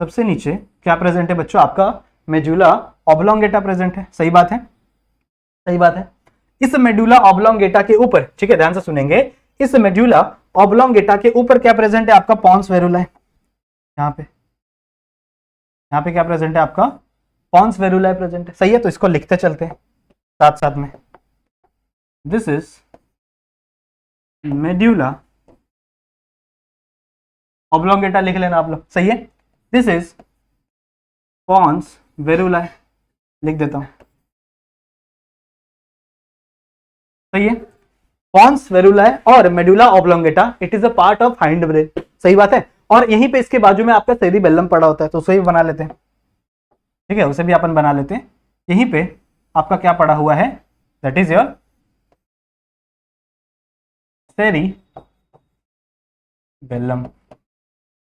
सबसे नीचे क्या प्रेजेंट है बच्चों? आपका मेड्यूला ऑब्लोंगेटा प्रेजेंट है। सही बात है, सही बात है। इस मेड्यूला ऑब्लोंगेटा के ऊपर, ठीक है ध्यान से सुनेंगे, इस मेड्यूला ऑब्लोंगेटा के ऊपर क्या प्रेजेंट है? आपका पॉन्स वेरुला है। यहाँ पे क्या प्रेजेंट है? आपका पॉन्स वेरुला प्रेजेंट है। सही है, तो इसको लिखते चलते हैं साथ साथ में। दिस इज मेड्यूला ऑब्लोंगेटा, लिख लेना आप लोग। सही है, दिस इज पॉन्स वेरुला, लिख देता हूं। सही है, पॉन्स वेरुला और medulla oblongata it is a part of hind brain. सही बात है, और यहीं पे इसके बाजू में आपका सेरिबेलम पड़ा होता है, तो उसे भी बना लेते हैं। ठीक है, उसे भी अपन बना लेते हैं। यहीं पे आपका क्या पड़ा हुआ है? दैट इज योर सेरिबेलम,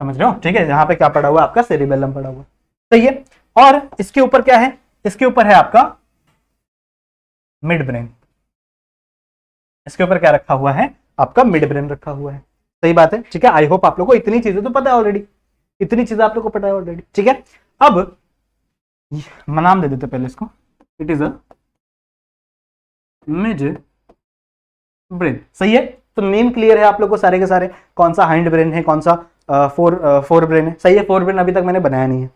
समझ रहे हो? ठीक है, यहाँ पे क्या पड़ा हुआ है? आपका सेरिबेलम पड़ा हुआ। सही है, और इसके ऊपर क्या है? इसके ऊपर है आपका मिड ब्रेन। इसके ऊपर क्या रखा हुआ है? आपका मिड ब्रेन रखा हुआ है। सही बात है, ठीक है। आई होप आप लोग को इतनी चीजें तो पता है ऑलरेडी, इतनी चीजें आप लोग को पता है ऑलरेडी। ठीक है, अब नाम दे देते पहले इसको, it is a mid brain. सही है, तो नेम क्लियर है आप लोग को सारे के सारे, कौन सा हाइंड ब्रेन है, कौन सा फोर ब्रेन है। सही है, फोर ब्रेन अभी तक मैंने बनाया नहीं है।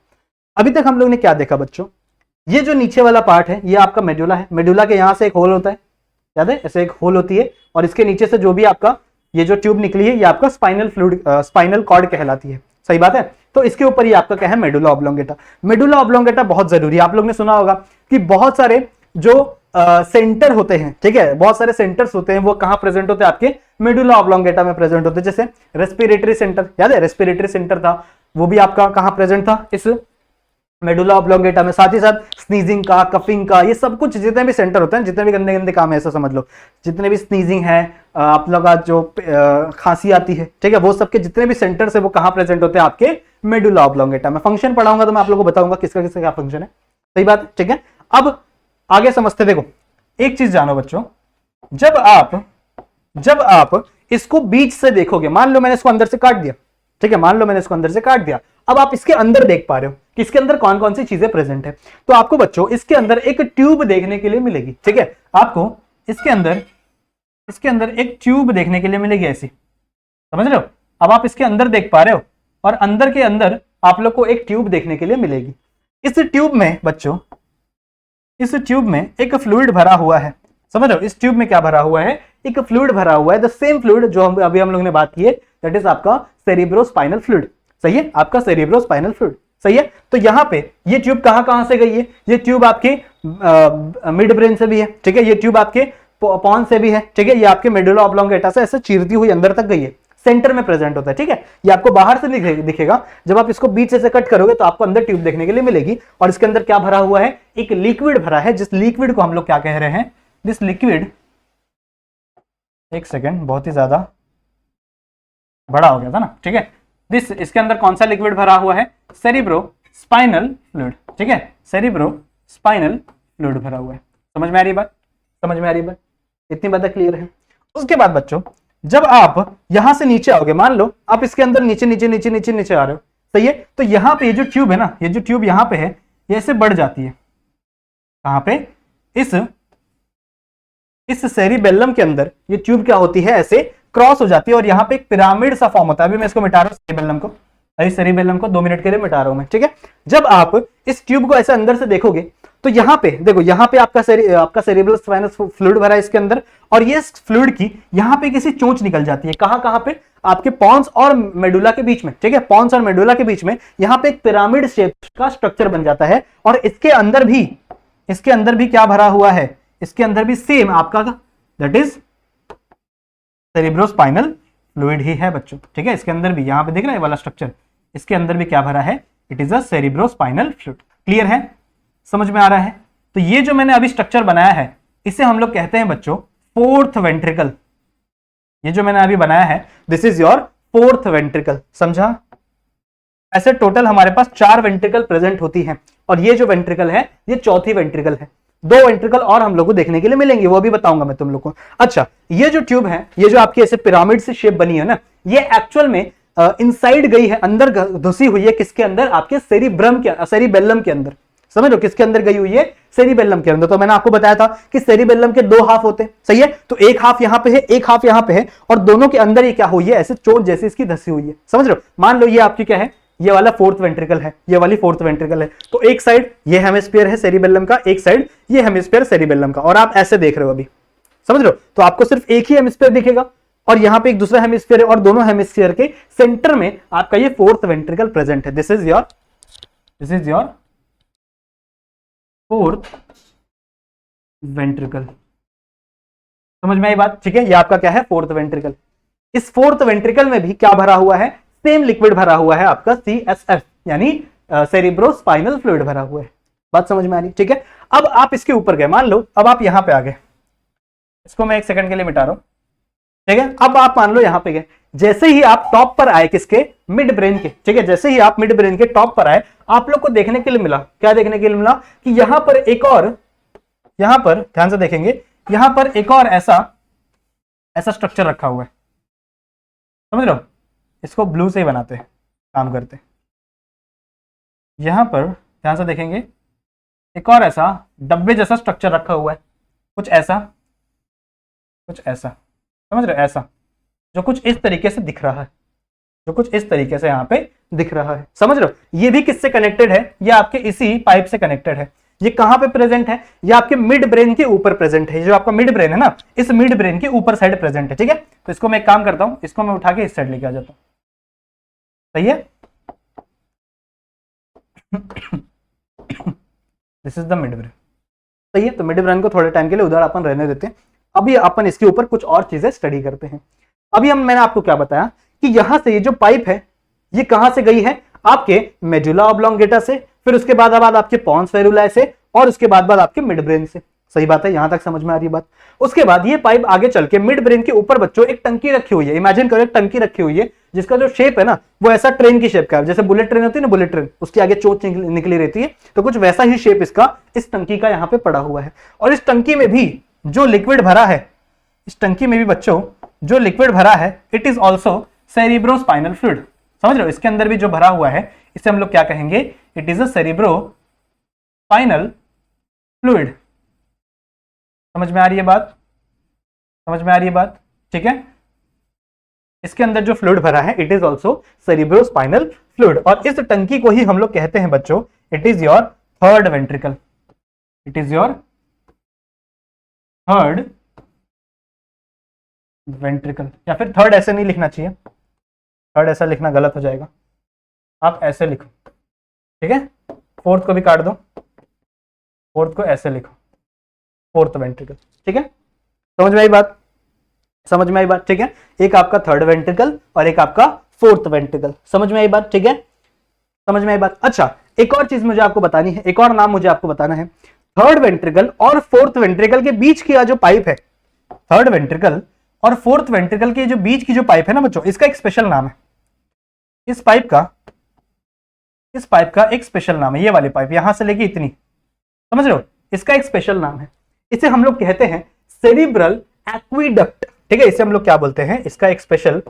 अभी तक हम लोग ने क्या देखा बच्चों? ये जो नीचे वाला पार्ट है ये आपका मेडुला है। मेडुला के यहां से एक होल होता है, याद है, ऐसे एक होल होती है, और इसके नीचे से जो भी आपका ये जो ट्यूब निकली है ये आपका स्पाइनल फ्लूइड, स्पाइनल कॉर्ड कहलाती है। सही बात है, तो इसके ऊपर ही आपका क्या है? Medulla oblongata. मेडुला ऑब्लोंगेटा बहुत जरूरी है। आप लोग ने सुना होगा कि बहुत सारे जो सेंटर होते हैं, ठीक है, बहुत सारे सेंटर्स होते हैं, वो कहां प्रेजेंट होते हैं? आपके मेडुला ऑब्लोंगेटा में प्रेजेंट होते हैं। जैसे रेस्पिरेटरी सेंटर, याद है, रेस्पिरेटरी सेंटर था, वो भी आपका कहां प्रेजेंट था? इस मेडुला ऑब्लोंगेटा में। साथ ही साथ स्नीजिंग का, कफिंग का, ये सब कुछ जितने भी सेंटर होते हैं, जितने भी गंदे गंदे काम है ऐसा समझ लो, जितने भी स्नीजिंग है, आप लोग जो खांसी आती है, ठीक है, वो सबके जितने भी सेंटर्स है वो कहां प्रेजेंट होते हैं? आपके मेडुला ऑब्लोंगेटा में। फंक्शन पढ़ाऊंगा तो मैं आप लोगों को बताऊंगा किसका किसका क्या फंक्शन है। सही बात, ठीक है। अब आगे समझते, देखो एक चीज जानो बच्चों, जब आप इसको बीच से देखोगे, मान लो मैंने इसको अंदर से काट दिया, ठीक है, मान लो मैंने इसको अंदर से काट दिया, अब आप इसके अंदर देख पा रहे हो कि इसके अंदर कौन कौन सी चीजें प्रेजेंट है। तो आपको बच्चों इसके अंदर एक ट्यूब देखने के लिए मिलेगी। ठीक है, आपको इसके अंदर एक ट्यूब देखने के लिए मिलेगी, ऐसी, समझ रहे हो? अब आप इसके अंदर देख पा रहे हो, और अंदर के अंदर आप लोग को एक ट्यूब देखने के लिए मिलेगी। इस ट्यूब में बच्चों, इस ट्यूब में एक फ्लूइड भरा हुआ है। समझ रहे हो? इस ट्यूब में क्या भरा हुआ है? एक फ्लूइड भरा हुआ है, द सेम फ्लूइड जो अभी हम लोग ने बात की है, दैट इज आपका सेरिब्रोस्पाइनल फ्लूइड। सही है, आपका सेरिब्रोस्पाइनल फ्लूइड। सही है, तो यहां पे ये ट्यूब कहां से गई है? ये ट्यूब आपके मिड ब्रेन से भी है, ठीक है, ये ट्यूब आपके पॉन्स से भी है, ठीक है, ये आपके मेडुला ऑब्लोंगेटा से ऐसे चीरती हुई अंदर तक गई है, सेंटर में प्रेजेंट होता है। ठीक है, ये आपको बाहर से दिखेगा, जब आप इसको बीच से कट करोगे तो आपको अंदर ट्यूब देखने के लिए मिलेगी। और इसके अंदर क्या भरा हुआ है? एक लिक्विड भरा है, जिस लिक्विड को हम लोग क्या कह रहे हैं? दिस लिक्विड, एक सेकेंड, बहुत ही ज्यादा बड़ा हो गया था ना, ठीक है, इसके अंदर कौन सा लिक्विड भरा हुआ है? Cerebrospinal fluid. ठीक है, सेरिब्रोस्पाइनल फ्लूइड भरा हुआ है। समझ में आ रही बात? समझ में आ रही बात? इतनी बात क्लियर है। उसके बाद बच्चों जब आप यहां से नीचे आओगे, मान लो आप इसके अंदर नीचे नीचे नीचे नीचे नीचे आ रहे हो, सही है, तो यहां पे ये जो ट्यूब है ना, ये जो ट्यूब यहां पे है, ये ऐसे बढ़ जाती है। कहां पे? इस सेरिबेलम के अंदर ये ट्यूब क्या होती है? ऐसे क्रॉस हो जाती है, और यहाँ पे एक पिरामिड सा फॉर्म होता है। अभी मैं इसको मिटा रहा हूँ, सेरिबेलम को 2 मिनट के लिए मिटा रहा हूं मैं। ठीक है, जब आप इस ट्यूब को ऐसे अंदर से देखोगे तो यहाँ पे देखो, यहाँ पे आपका सेरिब्रल स्पाइनल फ्लूइड भरा है इसके अंदर, और ये फ्लूइड की यहाँ पे किसी चोंच निकल जाती है। कहां पे? आपके पॉन्स और मेडुला के बीच में। ठीक है, पॉन्स और मेडुला के बीच में यहाँ पे एक पिरामिड शेप का स्ट्रक्चर बन जाता है, और इसके अंदर भी क्या भरा हुआ है? इसके अंदर भी सेम आपका, दैट इज सेरिब्रोस्पाइनल फ्लूइड ही है बच्चों, ठीक है। इसके अंदर भी यहाँ पे देख रहे हैं वाला स्ट्रक्चर, इसके अंदर भी क्या भरा है, it is a cerebrospinal fluid. Clear है, समझ में आ रहा है। तो ये जो मैंने अभी स्ट्रक्चर बनाया है इसे हम लोग कहते हैं बच्चों फोर्थ वेंट्रिकल। ये जो मैंने अभी बनाया है this is your fourth ventricle, समझा। ऐसे टोटल हमारे पास 4 वेंट्रिकल प्रेजेंट होती हैं और ये जो वेंट्रिकल है ये चौथी वेंट्रिकल है। 2 वेंट्रिकल और हम लोग को देखने के लिए मिलेंगे, वो भी बताऊंगा मैं तुम लोग को। अच्छा, ये जो ट्यूब है, ये जो आपकी ऐसे पिरामिड से शेप बनी है ना, ये एक्चुअल में इनसाइड गई है, अंदर घुसी हुई है, किसके अंदर, आपके सेरिब्रम के, सेरिबेल्लम के अंदर। समझ लो किसके अंदर गई हुई है, सेरिबेल्लम के अंदर। तो मैंने आपको बताया था कि सेरिबेल्लम के 2 हाफ होते हैं, सही है। तो एक हाफ यहां पे है, एक हाफ यहां पे है, और दोनों के अंदर ये क्या हुई है, ऐसे चोट जैसी इसकी धसी हुई है। समझ लो, मान लो ये आपकी क्या है, ये वाला फोर्थ वेंट्रिकल है, ये वाली फोर्थ वेंट्रिकल है। तो एक साइड ये हेमिस्फीयर है सेरिबेल्लम का, एक साइड ये हेमिस्फीयर सेरिबेल्लम का, और आप ऐसे देख रहे हो अभी, समझ लो। तो आपको सिर्फ एक ही हेमिस्फीयर दिखेगा और यहां पे एक दूसरा हेमिस्फीयर है, और दोनों हेमिस्फीयर के सेंटर में आपका ये फोर्थ वेंट्रिकल प्रेजेंट है। This is your fourth ventricle. समझ में आई बात, ठीक है। ये आपका क्या है, फोर्थ वेंट्रिकल। इस फोर्थ वेंट्रिकल में भी क्या भरा हुआ है, सेम लिक्विड भरा हुआ है आपका CSF, यानी सेरिब्रोस्पाइनल फ्लूइड भरा हुआ है। बात समझ में आ रही, ठीक है। अब आप इसके ऊपर गए, मान लो अब आप यहां पे आ गए, इसको मैं 1 सेकंड के लिए मिटा रहा हूं, ठीक है। अब आप मान लो यहां पे गए, जैसे ही आप टॉप पर आए, किसके, मिड ब्रेन के, ठीक है। जैसे ही आप मिड ब्रेन के टॉप पर आए, आप लोग को देखने के लिए मिला, क्या देखने के लिए मिला, कि यहां पर एक और, यहां पर ध्यान से देखेंगे, यहां पर एक और ऐसा स्ट्रक्चर रखा हुआ है। समझ लो, इसको ब्लू से ही बनाते हैं, काम करते हैं। यहां पर ध्यान से देखेंगे, एक और ऐसा डब्बे जैसा स्ट्रक्चर रखा हुआ है, कुछ ऐसा, समझ रहे हो, ऐसा, जो कुछ इस तरीके से दिख रहा है, जो कुछ इस तरीके से यहां पे दिख रहा है। समझ रहे हो, ये भी किससे कनेक्टेड है, ये आपके इसी पाइप से कनेक्टेड है। ये कहां पे प्रेजेंट है, ये आपके मिड ब्रेन के ऊपर प्रेजेंट है। जो आपका मिड ब्रेन है ना, इस मिड ब्रेन के ऊपर साइड प्रेजेंट है, ठीक है। तो इसको मैं एक काम करता हूं, इसको मैं उठा के इस साइड लेके आ जाता हूं, सही है। This is the mid brain, सही है। तो मिड ब्रेन को थोड़े टाइम के लिए उधर अपन रहने देते हैं। अभी अपन इसके ऊपर कुछ और चीजें स्टडी करते हैं। अभी मैंने आपको क्या बताया कि यहां से ये जो पाइप है ये कहां से गई है, आपके मेडुला ऑब्लोंगेटा से, फिर उसके बाद आपके पॉन्स फेरुलाe से, और उसके बाद आपके मिड ब्रेन से। सही बात है, यहां तक समझ में आ रही है बात। उसके बाद ये पाइप आगे चल के मिड ब्रेन के ऊपर बच्चों एक टंकी रखी हुई है। इमेजिन करो एक टंकी रखी हुई है जिसका जो शेप है ना वो ऐसा ट्रेन की शेप का है, जैसे बुलेट ट्रेन होती है ना, बुलेट ट्रेन, उसकी आगे चोंच निकली रहती है, तो कुछ वैसा ही शेप इसका इस टंकी का यहाँ पे पड़ा हुआ है। और इस टंकी में भी जो लिक्विड भरा है, इस टंकी में भी बच्चों जो लिक्विड भरा है, it is also cerebrospinal fluid. समझ रहे हो, इसके अंदर भी जो भरा हुआ है इसे हम लोग क्या कहेंगे, it is a cerebrospinal fluid. समझ में आ रही है बात, समझ में आ रही है बात, ठीक है। इसके अंदर जो फ्लूइड भरा है it is also cerebrospinal fluid, और इस टंकी को ही हम लोग कहते हैं बच्चों, it is your third ventricle. It is your third ventricle, या फिर थर्ड ऐसे नहीं लिखना चाहिए, थर्ड ऐसा लिखना गलत हो जाएगा, आप ऐसे लिखो, ठीक है। फोर्थ को भी काट दो, फोर्थ को ऐसे लिखो, फोर्थ वेंट्रिकल, ठीक है। समझ में आई बात, समझ में आई बात, ठीक है। एक आपका थर्ड वेंट्रिकल और एक आपका फोर्थ वेंट्रिकल, समझ में आई बात, ठीक है, समझ में आई बात। अच्छा, एक और चीज मुझे आपको बतानी है, एक और नाम मुझे आपको बताना है। थर्ड वेंट्रिकल और फोर्थ वेंट्रिकल के बीच की जो पाइप है, थर्ड वेंट्रिकल और फोर्थ वेंट्रिकल के जो बीच की जो पाइप है ना बच्चों, इसका एक स्पेशल नाम है। इस पाइप का एक स्पेशल नाम है, ये वाली पाइप यहां से लेके इतनी, समझ रहे हो, इसका एक स्पेशल नाम है। इसे हम लोग कहते हैं सेरिब्रल एक्विडक्ट, ठीक है। इसे हम लोग क्या बोलते हैं, इसका एक स्पेशल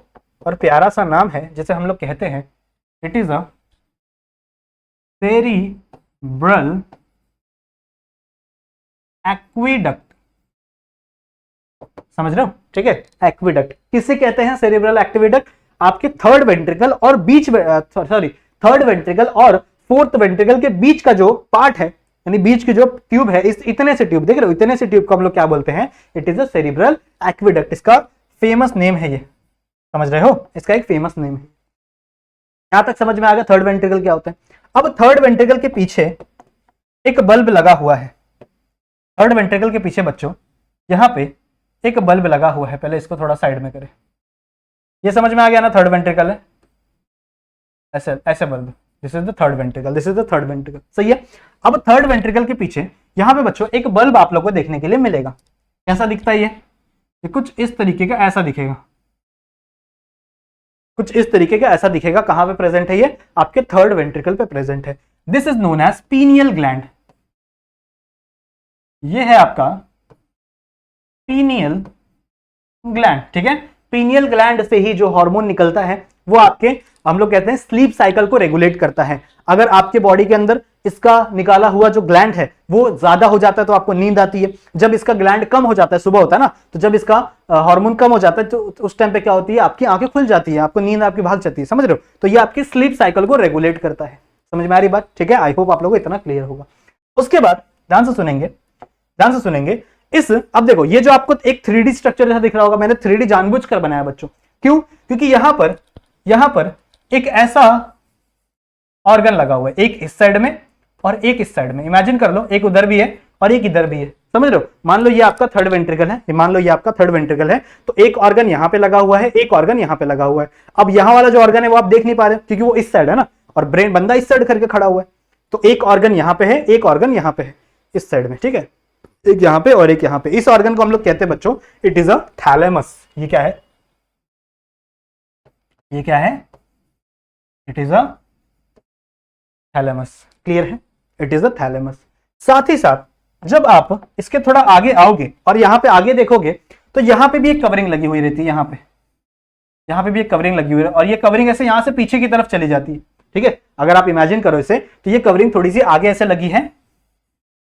और प्यारा सा नाम है जिसे हम लोग कहते हैं, it is a cerebral aqueduct. समझ रहे हो, ठीक है। एक्विडक्ट किसे कहते हैं, सेरिब्रल एक्विडक्ट, आपके थर्ड वेंट्रिकल और बीच, सॉरी, थर्ड वेंट्रिकल और फोर्थ वेंट्रिकल के बीच का जो पार्ट है, यानी बीच की जो ट्यूब है, इस इतने से ट्यूब देख रहे हो, इतने से ट्यूब को हम लोग क्या बोलते हैं, it is a cerebral aqueduct. इसका फेमस नेम है ये, समझ रहे हो, इसका एक फेमस नेम है। यहां तक समझ में आ गया थर्ड वेंट्रिकल क्या होता है। अब थर्ड वेंट्रिकल के पीछे एक बल्ब लगा हुआ है, थर्ड वेंट्रिकल के पीछे बच्चों यहां पे एक बल्ब लगा हुआ है, पहले इसको थोड़ा साइड में करें, ये समझ में आ गया ना, थर्ड वेंट्रिकल है, ऐसे ऐसे bulb, this is the third ventricle, this is the third ventricle, सही है। अब थर्ड वेंट्रिकल के पीछे यहाँ पे बच्चों एक बल्ब आप लोग को देखने के लिए मिलेगा, कैसा दिखता है ये कुछ इस तरीके का ऐसा दिखेगा, कुछ इस तरीके का ऐसा दिखेगा। कहां पे प्रेजेंट है ये? आपके थर्ड वेंट्रिकल पे प्रेजेंट है। This is known as pineal gland, ये है आपका पीनियल ग्लैंड, ठीक है। पीनियल ग्लैंड से ही जो हार्मोन निकलता है वो आपके, हम लोग कहते हैं, स्लीप साइकिल को रेगुलेट करता है। अगर आपके बॉडी के अंदर इसका निकाला हुआ जो ग्लैंड है वो ज्यादा हो जाता है तो आपको नींद आती है, जब इसका ग्लैंड कम हो जाता है, सुबह होता है ना, तो जब इसका हार्मोन कम हो जाता है तो उस टाइम पे क्या होती है, आपकी आंखें खुल जाती है, आपको नींद आपकी भाग जाती है, समझ रहे हो। तो ये आपकी स्लीप साइकिल को रेगुलेट करता है। समझ में आ रही बात? ठीक है, आई होप आप लोगों को इतना क्लियर होगा। उसके बाद ध्यान से सुनेंगे, ध्यान से सुनेंगे इस, अब देखो ये जो आपको एक 3D स्ट्रक्चर जैसा दिख रहा होगा, मैंने 3D जानबूझकर बनाया बच्चों, क्यों? क्योंकि यहां पर एक ऐसा ऑर्गन लगा हुआ है, एक इस साइड में और एक इस साइड में, इमेजिन कर लो, एक उधर भी है और एक इधर भी है, समझ रहे हो। मान लो ये आपका थर्ड वेंट्रिकल है, मान लो ये आपका थर्ड वेंट्रिकल है, तो एक ऑर्गन यहां पे लगा हुआ है, एक ऑर्गन यहां पे लगा हुआ है। अब यहां वाला जो ऑर्गन है वो आप देख नहीं पा रहे क्योंकि वो इस साइड है ना, और ब्रेन बंदा इस साइड करके खड़ा हुआ है, तो एक ऑर्गन यहां पे है, एक ऑर्गन यहां पे है इस साइड में, ठीक है, एक यहां पे और एक यहां पे। इस ऑर्गन को हम लोग कहते हैं बच्चों, इट इज अ थैलेमस। ये क्या है? ये क्या है? It is a thalamus. Clear है? It is a thalamus. साथ ही साथ जब आप इसके थोड़ा आगे आओगे और यहां पे आगे देखोगे तो यहां पे भी एक कवरिंग लगी हुई रहती है, यहां पे भी एक कवरिंग लगी हुई है, और ये कवरिंग ऐसे यहां से पीछे की तरफ चली जाती है, ठीक है। अगर आप इमेजिन करो इसे, तो ये कवरिंग थोड़ी सी आगे ऐसे लगी है,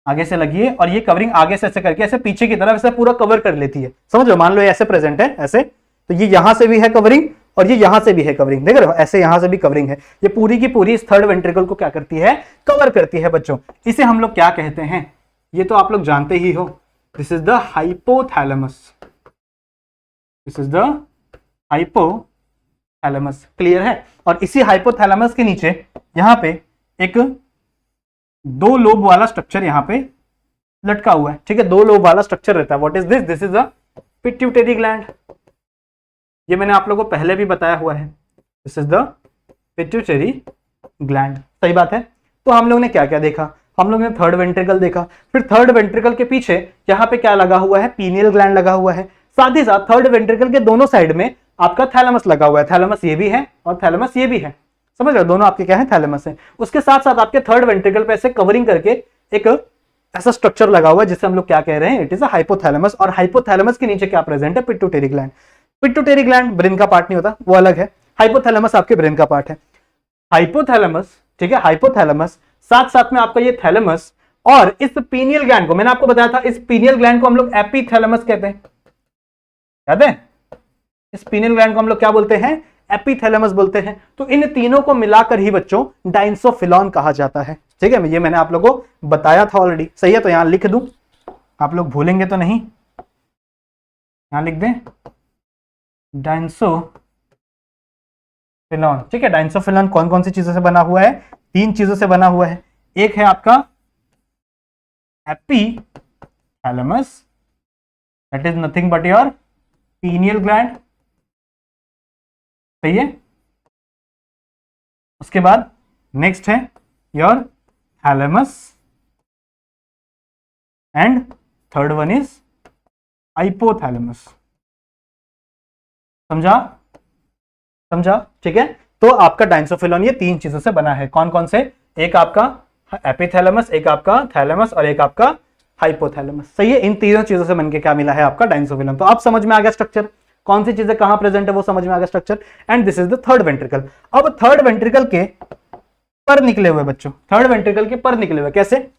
आगे से लगी है, और ये कवरिंग आगे से ऐसे करके ऐसे पीछे की तरफ ऐसे पूरा कवर कर लेती है, समझ लो। मान लो ऐसे प्रेजेंट है ऐसे, तो ये यहां से भी है कवरिंग और ये यहां से भी है कवरिंग, देख रहे हो, ऐसे यहां से भी कवरिंग है। ये पूरी की पूरी इस थर्ड वेंट्रिकल को क्या करती है? कवर करती है बच्चों। इसे हम लोग क्या कहते हैं? ये तो आप लोग जानते ही हो, this is the hypothalamus, this is the hypothalamus. Clear है? और इसी हाइपोथैलेमस के नीचे यहां पे एक 2 लोब वाला स्ट्रक्चर यहां पे लटका हुआ है, ठीक है, 2 लोब वाला स्ट्रक्चर रहता है। What is this? This is a pituitary gland. ये मैंने आप लोगों को पहले भी बताया हुआ है, this is the pituitary gland. सही बात है। तो हम लोग ने क्या क्या देखा? हम लोग ने थर्ड वेंट्रिकल देखा, फिर थर्ड वेंट्रिकल के पीछे यहाँ पे क्या लगा हुआ है? पीनियल ग्लैंड लगा हुआ है। साथ ही साथ थर्ड वेंट्रिकल के दोनों साइड में आपका थैलेमस लगा हुआ है, थैलेमस ये भी है और थैलेमस ये भी है, समझ रहे हो, दोनों आपके क्या है? थैलेमस है। उसके साथ साथ आपके थर्ड वेंट्रिकल पे ऐसे कवरिंग करके एक ऐसा स्ट्रक्चर लगा हुआ है जिसे हम लोग क्या कह रहे हैं? It is a hypothalamus. और हाइपोथैलेमस के नीचे क्या प्रेजेंट है? Pituitary gland. Pituitary gland brain का पार्ट नहीं होता, वो अलग है। हाइपोथैलेमस आपके ब्रेन का पार्ट है। हाइपोथैलेमस, ठीक है, हाइपोथैलेमस, साथ साथ में आपका ये थैलेमस, और इस पीनियल ग्लैंड को मैंने आपको बताया था, इस पीनियल ग्लैंड को हम लोग एपीथैलेमस कहते हैं, याद है? इस पीनियल ग्लैंड को हम लोग क्या बोलते हैं? एपीथैलेमस बोलते हैं। तो इन तीनों को मिलाकर ही बच्चों डाइंसोफिलॉन कहा जाता है, ठीक है। ये मैंने आप लोगों को बताया था ऑलरेडी, सही है। तो यहां लिख दूं, आप लोग भूलेंगे तो नहीं, यहां लिख दें डाइंसोफिलॉन, ठीक है। डाइंसोफिलॉन कौन कौन सी चीजों से बना हुआ है? 3 चीजों से बना हुआ है। एक है आपका epithalamus, that is nothing but your pineal gland, सही है। उसके बाद नेक्स्ट है your thalamus, and third one is hypothalamus. समझा? समझा? ठीक है। तो आपका डाइंसोफिलॉन ये 3 चीजों से बना है। कौन कौन से? एक आपका एपीथैलेमस, एक आपका थैलेमस और एक आपका हाइपोथैलेमस, सही है। इन तीनों चीजों से बनके क्या मिला है? आपका डाइंसोफिलॉन। तो आप समझ में आ गया स्ट्रक्चर, कौन सी चीजें कहां प्रेजेंट है वो समझ में आ गया structure. And this is the third ventricle. अब थर्ड वेंट्रिकल के पर निकले हुए बच्चों, थर्ड वेंट्रिकल के पर निकले हुए कैसे?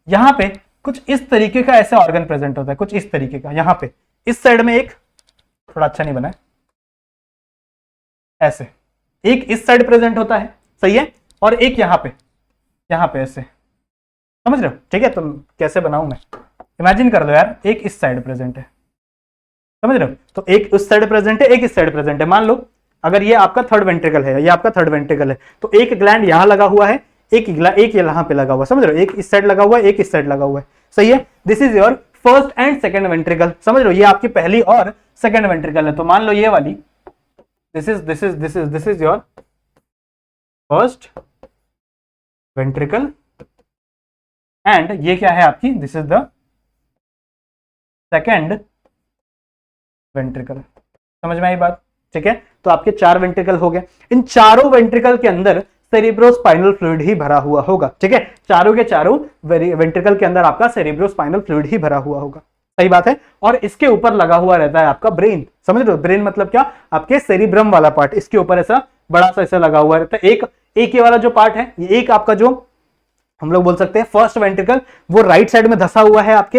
यहां पे कुछ इस तरीके का ऐसे ऑर्गन प्रेजेंट होता है, कुछ इस तरीके का। यहां पे इस साइड में एक, थोड़ा अच्छा नहीं बना है, ऐसे एक इस साइड प्रेजेंट होता है, सही है, और एक यहां पे ऐसे, समझ रहे हो? ठीक है। तो कैसे बनाऊं मैं? इमेजिन कर लो यार, एक इस साइड प्रेजेंट है, समझ रहे हो? तो एक उस साइड प्रेजेंट है, एक इस साइड प्रेजेंट है। मान लो अगर ये आपका थर्ड वेंट्रिकल है, ये आपका थर्ड वेंट्रिकल है, तो एक ग्लैंड यहां लगा हुआ है, एक यहां पे लगा हुआ है, समझ रहे हो? एक इस साइड लगा हुआ है, एक इस साइड लगा हुआ है, सही है। This is your first and second ventricle, समझ लो ये आपकी पहली और सेकंड वेंट्रिकल है। तो मान लो ये वाली this is your first ventricle and ये क्या है आपकी, this is the second ventricle. समझ में आई बात, ठीक है। तो आपके 4 वेंट्रिकल हो गए। इन चारों वेंट्रिकल के अंदर सेरिब्रोस्पाइनल फ्लूइड ही भरा हुआ होगा, ठीक है। चारों के चारों वेंट्रिकल के अंदर आपका सेरिब्रोस्पाइनल फ्लूइड ही भरा हुआ होगा, सही बात है। और इसके ऊपर लगा हुआ रहता है आपका ब्रेन, समझ रहे हो। ब्रेन मतलब क्या, आपके सेरिब्रम वाला पार्ट, इसके ऊपर ऐसा बड़ा सा ऐसा लगा हुआ रहता है। एक ये वाला जो पार्ट है, ये एक आपका जो हम लोग बोल सकते हैं फर्स्ट वेंट्रिकल, वो राइट साइड में धसा हुआ है आपके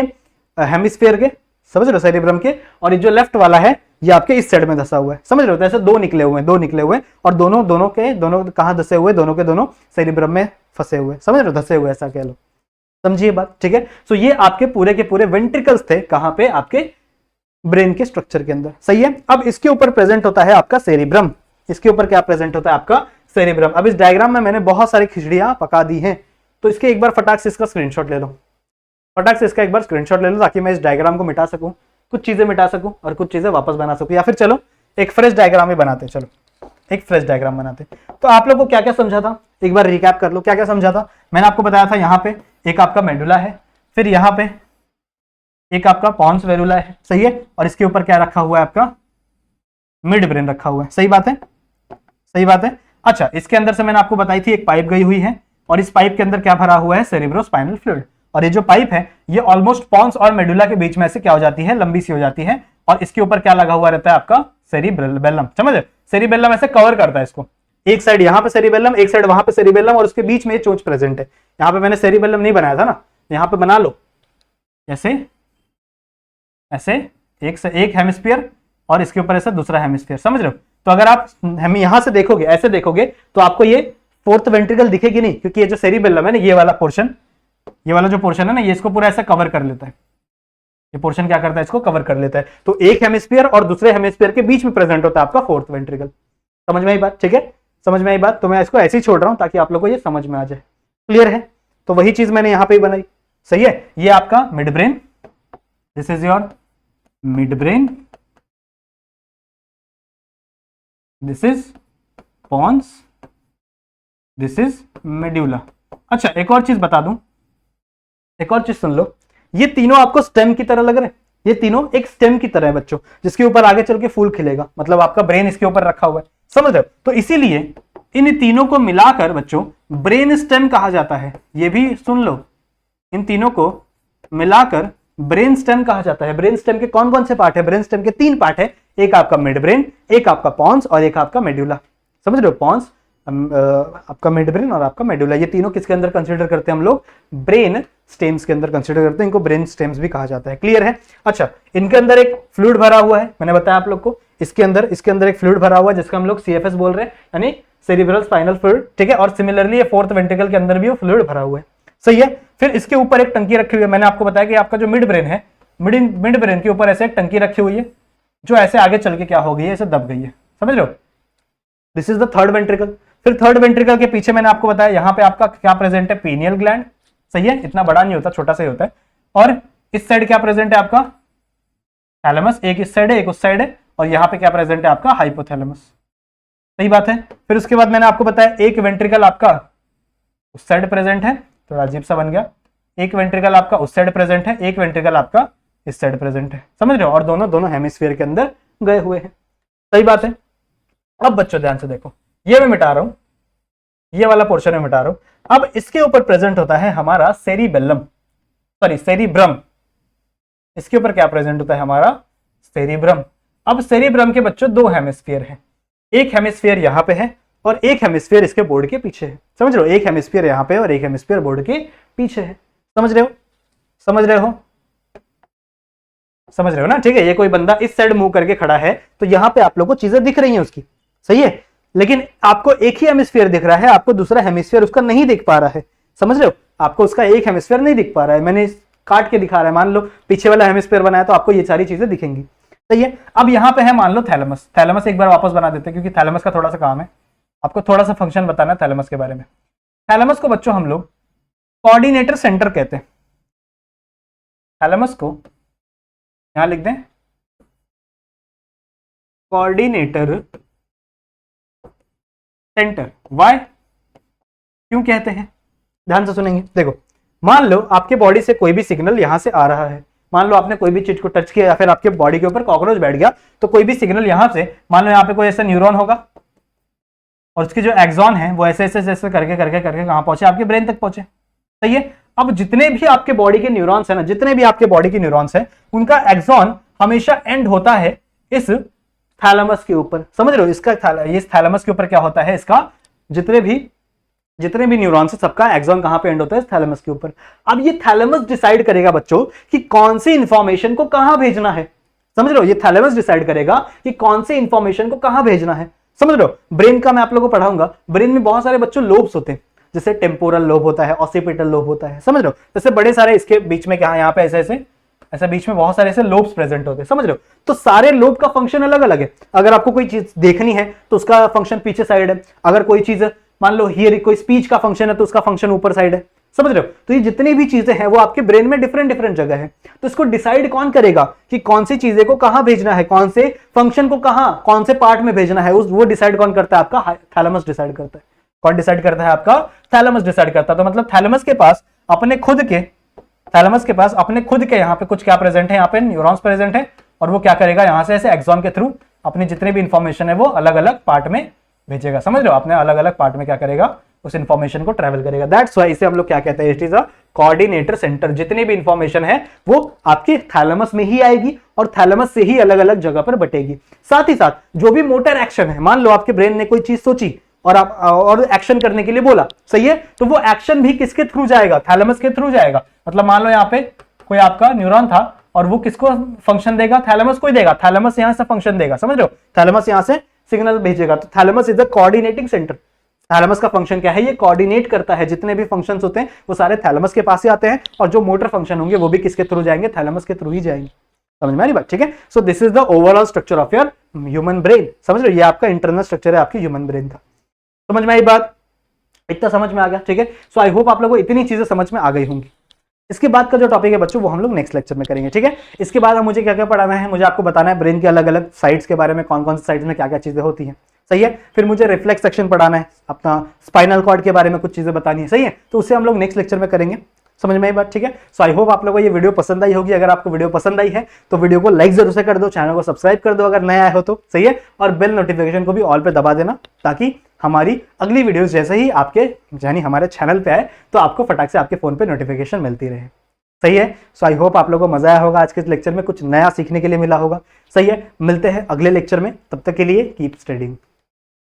हेमिस्फीयर के, समझ रहे हो, सेरिब्रम के। और ये जो लेफ्ट वाला है ये आपके इस साइड में धसा हुआ है, समझ रहे हो। तो ऐसे दो निकले हुए हैं और दोनों कहां धसे हुए, दोनों के दोनों सेरिब्रम में फंसे हुए, समझ रहे हो, धसे हुए ऐसा कह लो, समझिए बात, ठीक है। सो ये आपके पूरे के पूरे वेंट्रिकल्स थे, कहां पे, आपके ब्रेन के स्ट्रक्चर के अंदर, सही है। अब इसके ऊपर प्रेजेंट होता है आपका सेरिब्रम। इसके ऊपर क्या प्रेजेंट होता है, आपका सेरिब्रम। अब इस डायग्राम में मैंने बहुत सारी खिचड़ियां पका दी हैं, तो इसके एक बार फटाक से इसका स्क्रीनशॉट ले लो, फटाक से इसका एक बार स्क्रीनशॉट ले लो, ताकि मैं इस डायग्राम को मिटा सकूं, कुछ चीजें मिटा सकूं और कुछ चीजें वापस बना सकूं, या फिर चलो एक फ्रेश डायग्राम ही बनाते, चलो एक फ्रेश डायग्राम बनाते। तो आप लोगों को क्या क्या समझा था, एक बार रिकैप कर लो, क्या क्या समझा था। मैंने आपको बताया था यहाँ पे एक आपका मेडुला है, फिर यहाँ पे एक आपका पॉन्स वेरुला है, सही है। और इसके ऊपर क्या रखा हुआ है, आपका मिड ब्रेन रखा हुआ है, सही बात है, सही बात है। अच्छा, इसके अंदर से मैंने आपको बताई थी एक पाइप गई हुई है, और इस पाइप के अंदर क्या भरा हुआ है, सेरिब्रोस्पाइनल फ्लूइड। और ये जो पाइप है ये ऑलमोस्ट पॉन्स और मेडुला के बीच में से क्या हो जाती है, लंबी सी हो जाती है। और इसके ऊपर क्या लगा हुआ रहता है, आपका सेरिबेलम, समझ रहे, सेरिबेलम ऐसे कवर करता है इसको। एक साइड यहाँ पे सेरिबेलम, एक साइड वहां पे सेरिबेलम, और उसके बीच में ये चोंच प्रेजेंट है। यहाँ पे मैंने सेरिबेलम नहीं बनाया था ना, यहाँ पे बना लो ऐसे ऐसे, एक हेमिस्फीयर और इसके ऊपर ऐसा दूसरा हेमिस्फीयर, समझ रहे हो। तो अगर आप हम यहां से देखोगे, ऐसे देखोगे, तो आपको ये फोर्थ वेंट्रिकल दिखेगी नहीं, क्योंकि ये जो सेरिबेलम है ना, ये वाला पोर्शन, ये वाला जो पोर्शन है ना, ये इसको पूरा ऐसा कवर कर लेता है। ये पोर्शन क्या करता है, इसको कवर कर लेता है। तो एक हेमिस्फीयर और दूसरे हेमिस्फीयर के बीच में प्रेजेंट होता है आपका फोर्थ वेंट्रिकल। समझ में आई बात, ठीक है, समझ में आई बात। तो मैं इसको ऐसे ही छोड़ रहा हूं ताकि आप लोगों को ये समझ में आ जाए, क्लियर है। तो वही चीज मैंने यहां पे ही बनाई, सही है। ये आपका mid brain, this is your mid brain, this is pons, this is medulla. अच्छा, एक और चीज बता दूं, एक और चीज सुन लो, ये तीनों आपको स्टेम की तरह लग रहे हैं। ये तीनों एक स्टेम की तरह है बच्चों, जिसके ऊपर आगे चल के फूल खिलेगा, मतलब आपका ब्रेन इसके ऊपर रखा हुआ है, समझ रहे हो। तो इसीलिए इन तीनों को मिलाकर बच्चों ब्रेन स्टेम कहा जाता है। ये भी सुन लो, इन तीनों को मिलाकर ब्रेन स्टेम कहा जाता है। ब्रेन स्टेम के कौन कौन से पार्ट है, ब्रेन स्टेम के 3 पार्ट है, एक आपका मिड ब्रेन, एक आपका पॉन्स और एक आपका मेड्यूला, समझ रहे हो। पॉन्स, आपका मिड ब्रेन और आपका मेडुला, ये तीनों किसके अंदर कंसीडर करते हैं हम लोग, ब्रेन स्टेम्स के अंदर कंसीडर करते हैं, इनको ब्रेन स्टेम्स भी कहा जाता है, क्लियर है। अच्छा, इनके अंदर एक फ्लूइड भरा हुआ है, मैंने बताया आप लोग को, इसके अंदर एक फ्लूइड भरा हुआ है जिसका हम लोग सीएफएस बोल रहे हैं, यानी सेरिब्रल स्पाइनल फ्लूइड, ठीक है। और सिमिलरली ये फोर्थ वेंट्रिकल के अंदर भी वो फ्लूइड भरा हुआ है, सही है। फिर इसके ऊपर एक टंकी रखी हुई है, मैंने आपको बताया कि आपका जो मिड ब्रेन है, मिड ब्रेन के ऊपर ऐसे एक टंकी रखी हुई है, जो ऐसे आगे चल के क्या हो गई है, ऐसे दब गई है, समझ रहे हो। This is the third ventricle. फिर थर्ड वेंट्रिकल के पीछे मैंने आपको बताया यहाँ पे आपका क्या प्रेजेंट है, पीनियल ग्लैंड, सही है, इतना बड़ा नहीं होता, छोटा सा ही होता है। और इस साइड क्या प्रेजेंट है आपका, थैलेमस, एक इस साइड है एक उस साइड है, और यहाँ पे क्या प्रेजेंट है आपका, हाइपोथैलेमस, सही बात है। फिर उसके बाद मैंने आपको बताया एक वेंट्रिकल आपका उस साइड प्रेजेंट है, थोड़ा अजीब सा बन गया, एक वेंट्रिकल आपका उस साइड प्रेजेंट है, एक वेंट्रिकल आपका इस साइड प्रेजेंट है, समझ रहे हो। और दोनों हेमिस्फीयर के अंदर गए हुए हैं, सही बात है। अब बच्चों ध्यान से देखो, ये मैं मिटा रहा हूं, ये वाला पोर्शन में मिटा रहा हूं। अब इसके ऊपर प्रेजेंट होता है हमारा सेरिबेलम, सॉरी सेरिब्रम। इसके ऊपर क्या प्रेजेंट होता है, हमारा सेरिब्रम। अब सेरिब्रम के बच्चों 2 हेमिस्फीयर हैं, एक हेमिस्फीयर यहाँ पे है और एक हेमिस्फीयर इसके बोर्ड के पीछे है, समझ रहे हो। एक हेमिस्फीयर यहाँ पे और एक हेमिस्फीयर बोर्ड के पीछे है, समझ रहे हो, समझ रहे हो, समझ रहे हो ना, ठीक है। ये कोई बंदा इस साइड मुंह करके खड़ा है, तो यहाँ पे आप लोग को चीजें दिख रही हैं उसकी, सही है। लेकिन आपको एक ही हेमिस्फीयर दिख रहा है, आपको दूसरा हेमिस्फीयर उसका नहीं दिख पा रहा है, समझ रहे हो। आपको उसका एक हेमिस्फीयर नहीं दिख पा रहा है, मैंने काट के दिखा रहा है। मान लो पीछे वाला हेमिस्फीयर बनाया तो आपको ये सारी चीजें दिखेंगी, सही है। अब यहाँ पे है मान लो थैलेमस, थैलेमस एक बार वापस बना देते हैं, क्योंकि थैलेमस का थोड़ा सा काम है, आपको थोड़ा सा फंक्शन बताना है थैलेमस के बारे में। थैलेमस को बच्चों हम लोग कोऑर्डिनेटर सेंटर कहते हैं, थैलेमस को यहां लिख दें कोऑर्डिनेटर सेंटर। वाई, क्यों कहते हैं, ध्यान से सुनेंगे। देखो, मान लो आपके बॉडी से कोई भी सिग्नल यहां से आ रहा है, मान लो आपने कोई भी चीज को टच किया या फिर आपके बॉडी के ऊपर कॉकरोच बैठ गया, तो कोई भी सिग्नल यहां से, मान लो यहाँ पे कोई ऐसा न्यूरॉन होगा और उसकी जो एक्सॉन है वो ऐसे ऐसे ऐसे करके करके करके कहां पहुंचे, आपके ब्रेन तक पहुंचे। सही है। अब जितने भी आपके बॉडी के न्यूरॉन्स है ना, जितने भी आपके बॉडी के न्यूरॉन्स है, उनका एक्सॉन हमेशा एंड होता है इस थैलेमस के ऊपर। समझ रहे हो, इसका इस थैलेमस के ऊपर क्या होता है, इसका जितने भी न्यूरॉन्स है सबका एक्सॉन कहां पे एंड होता है, इस थैलेमस के ऊपर। अब ये थैलेमस डिसाइड करेगा बच्चों कि कौन सी इंफॉर्मेशन को कहां भेजना है। समझ रहे हो, ये थैलेमस डिसाइड करेगा कि कौन सी इंफॉर्मेशन को कहां भेजना है। समझ रहे हो, ब्रेन का मैं आप लोगों को पढ़ाऊंगा, ब्रेन में बहुत सारे बच्चों लोब्स होते हैं, जैसे टेम्पोरल लोब होता है, ऑसिपिटल लोब होता है। समझ रहे हो, जैसे बड़े सारे इसके बीच में क्या, यहाँ पे ऐसे ऐसा बीच में बहुत सारे ऐसे लोब्स प्रेजेंट होते हैं। समझ रहे हो, तो सारे लोब का फंक्शन अलग अलग है। अगर आपको कोई चीज देखनी है तो उसका फंक्शन पीछे साइड है, अगर कोई चीज मान लो हियर कोई स्पीच का फंक्शन है तो उसका फंक्शन ऊपर साइड है। समझ रहे हो, तो ये जितनी भी चीजें हैं वो आपके ब्रेन में डिफरेंट डिफरेंट जगह है। तो इसको डिसाइड कौन करेगा कि कौन सी चीजें को कहां भेजना है, कौन से फंक्शन को कहां, कौन से पार्ट में भेजना है, वो डिसाइड कौन करता है, आपका थैलेमस डिसाइड करता है। कौन डिसाइड करता है, आपका थैलेमस डिसाइड करता है। तो मतलब थैलेमस के पास अपने खुद के यहाँ पे कुछ क्या प्रेजेंट है, यहाँ पे न्यूरॉन्स प्रेजेंट है, और वो क्या करेगा, यहाँ से ऐसे एक्सॉन के थ्रू अपनी जितने भी इंफॉर्मेशन है वो अलग अलग पार्ट में भेजेगा। समझ रहे हो, अपने अलग अलग पार्ट में क्या करेगा, उस इंफॉर्मेशन को ट्रेवल करेगा। दैट्स व्हाई इसे हम लोग क्या कहते हैं, it is a coordinator centre. जितनी भी इंफॉर्मेशन है वो आपके थैलेमस में ही आएगी और थैलेमस से ही अलग अलग जगह पर बटेगी। साथ ही साथ जो भी मोटर एक्शन है, मान लो आपके ब्रेन ने कोई चीज सोची और एक्शन करने के लिए बोला, सही है, तो वो एक्शन भी किसके थ्रू जाएगा, थैलेमस के थ्रू जाएगा। मतलब मान लो यहाँ पे कोई आपका न्यूरॉन था और वो किसको फंक्शन देगा, थैलेमस को ही देगा। थैलेमस यहां से फंक्शन देगा, समझ रहे हो, थैलेमस यहां से सिग्नल भेजेगा। तो thalamus is a coordinating centre. Thalamus का फंक्शन क्या है, ये कोऑर्डिनेट करता है। जितने भी फंक्शंस होते हैं वो सारे थैलेमस के पास ही आते हैं, और जो मोटर फंक्शन होंगे वो भी किसके थ्रू जाएंगे, थैलेमस के थ्रू ही जाएंगे। समझ में आ रही बात, ठीक है। So this is the overall structure of your human brain. समझ रहे हो, ये आपका इंटरनल स्ट्रक्चर है आपकी ह्यूमन ब्रेन का। समझ में आई बात, इतना समझ में आ गया, ठीक है। सो आई होप आप लोगों को इतनी चीजें समझ में आ गई होंगी। इसके बाद का जो टॉपिक है बच्चों वो हम लोग नेक्स्ट लेक्चर में करेंगे, ठीक है। इसके बाद हम मुझे क्या क्या पढ़ाना है, मुझे आपको बताना है ब्रेन के अलग अलग साइड्स के बारे में, कौन कौन सी साइड्स में क्या क्या चीजें होती हैं, सही है। फिर मुझे रिफ्लेक्स सेक्शन पढ़ाना है, अपना स्पाइनल कॉर्ड के बारे में कुछ चीजें बतानी है, सही है। तो उससे हम लोग नेक्स्ट लेक्चर में करेंगे। समझ में आई बात, ठीक है। सो आई होप आप लोगों को ये वीडियो पसंद आई होगी। अगर आपको वीडियो पसंद आई है तो वीडियो को लाइक जरूर से कर दो, चैनल को सब्सक्राइब कर दो अगर नए आए हो तो, सही है। और बेल नोटिफिकेशन को भी ऑल पे दबा देना, ताकि हमारी अगली वीडियोस जैसे ही आपके यानी हमारे चैनल पे आए तो आपको फटाक से आपके फोन पे नोटिफिकेशन मिलती रहे, सही है। सो आई होप आप लोगों को मजा आया होगा, आज के इस लेक्चर में कुछ नया सीखने के लिए मिला होगा, सही है। मिलते हैं अगले लेक्चर में, तब तक के लिए कीप स्टडीइंग।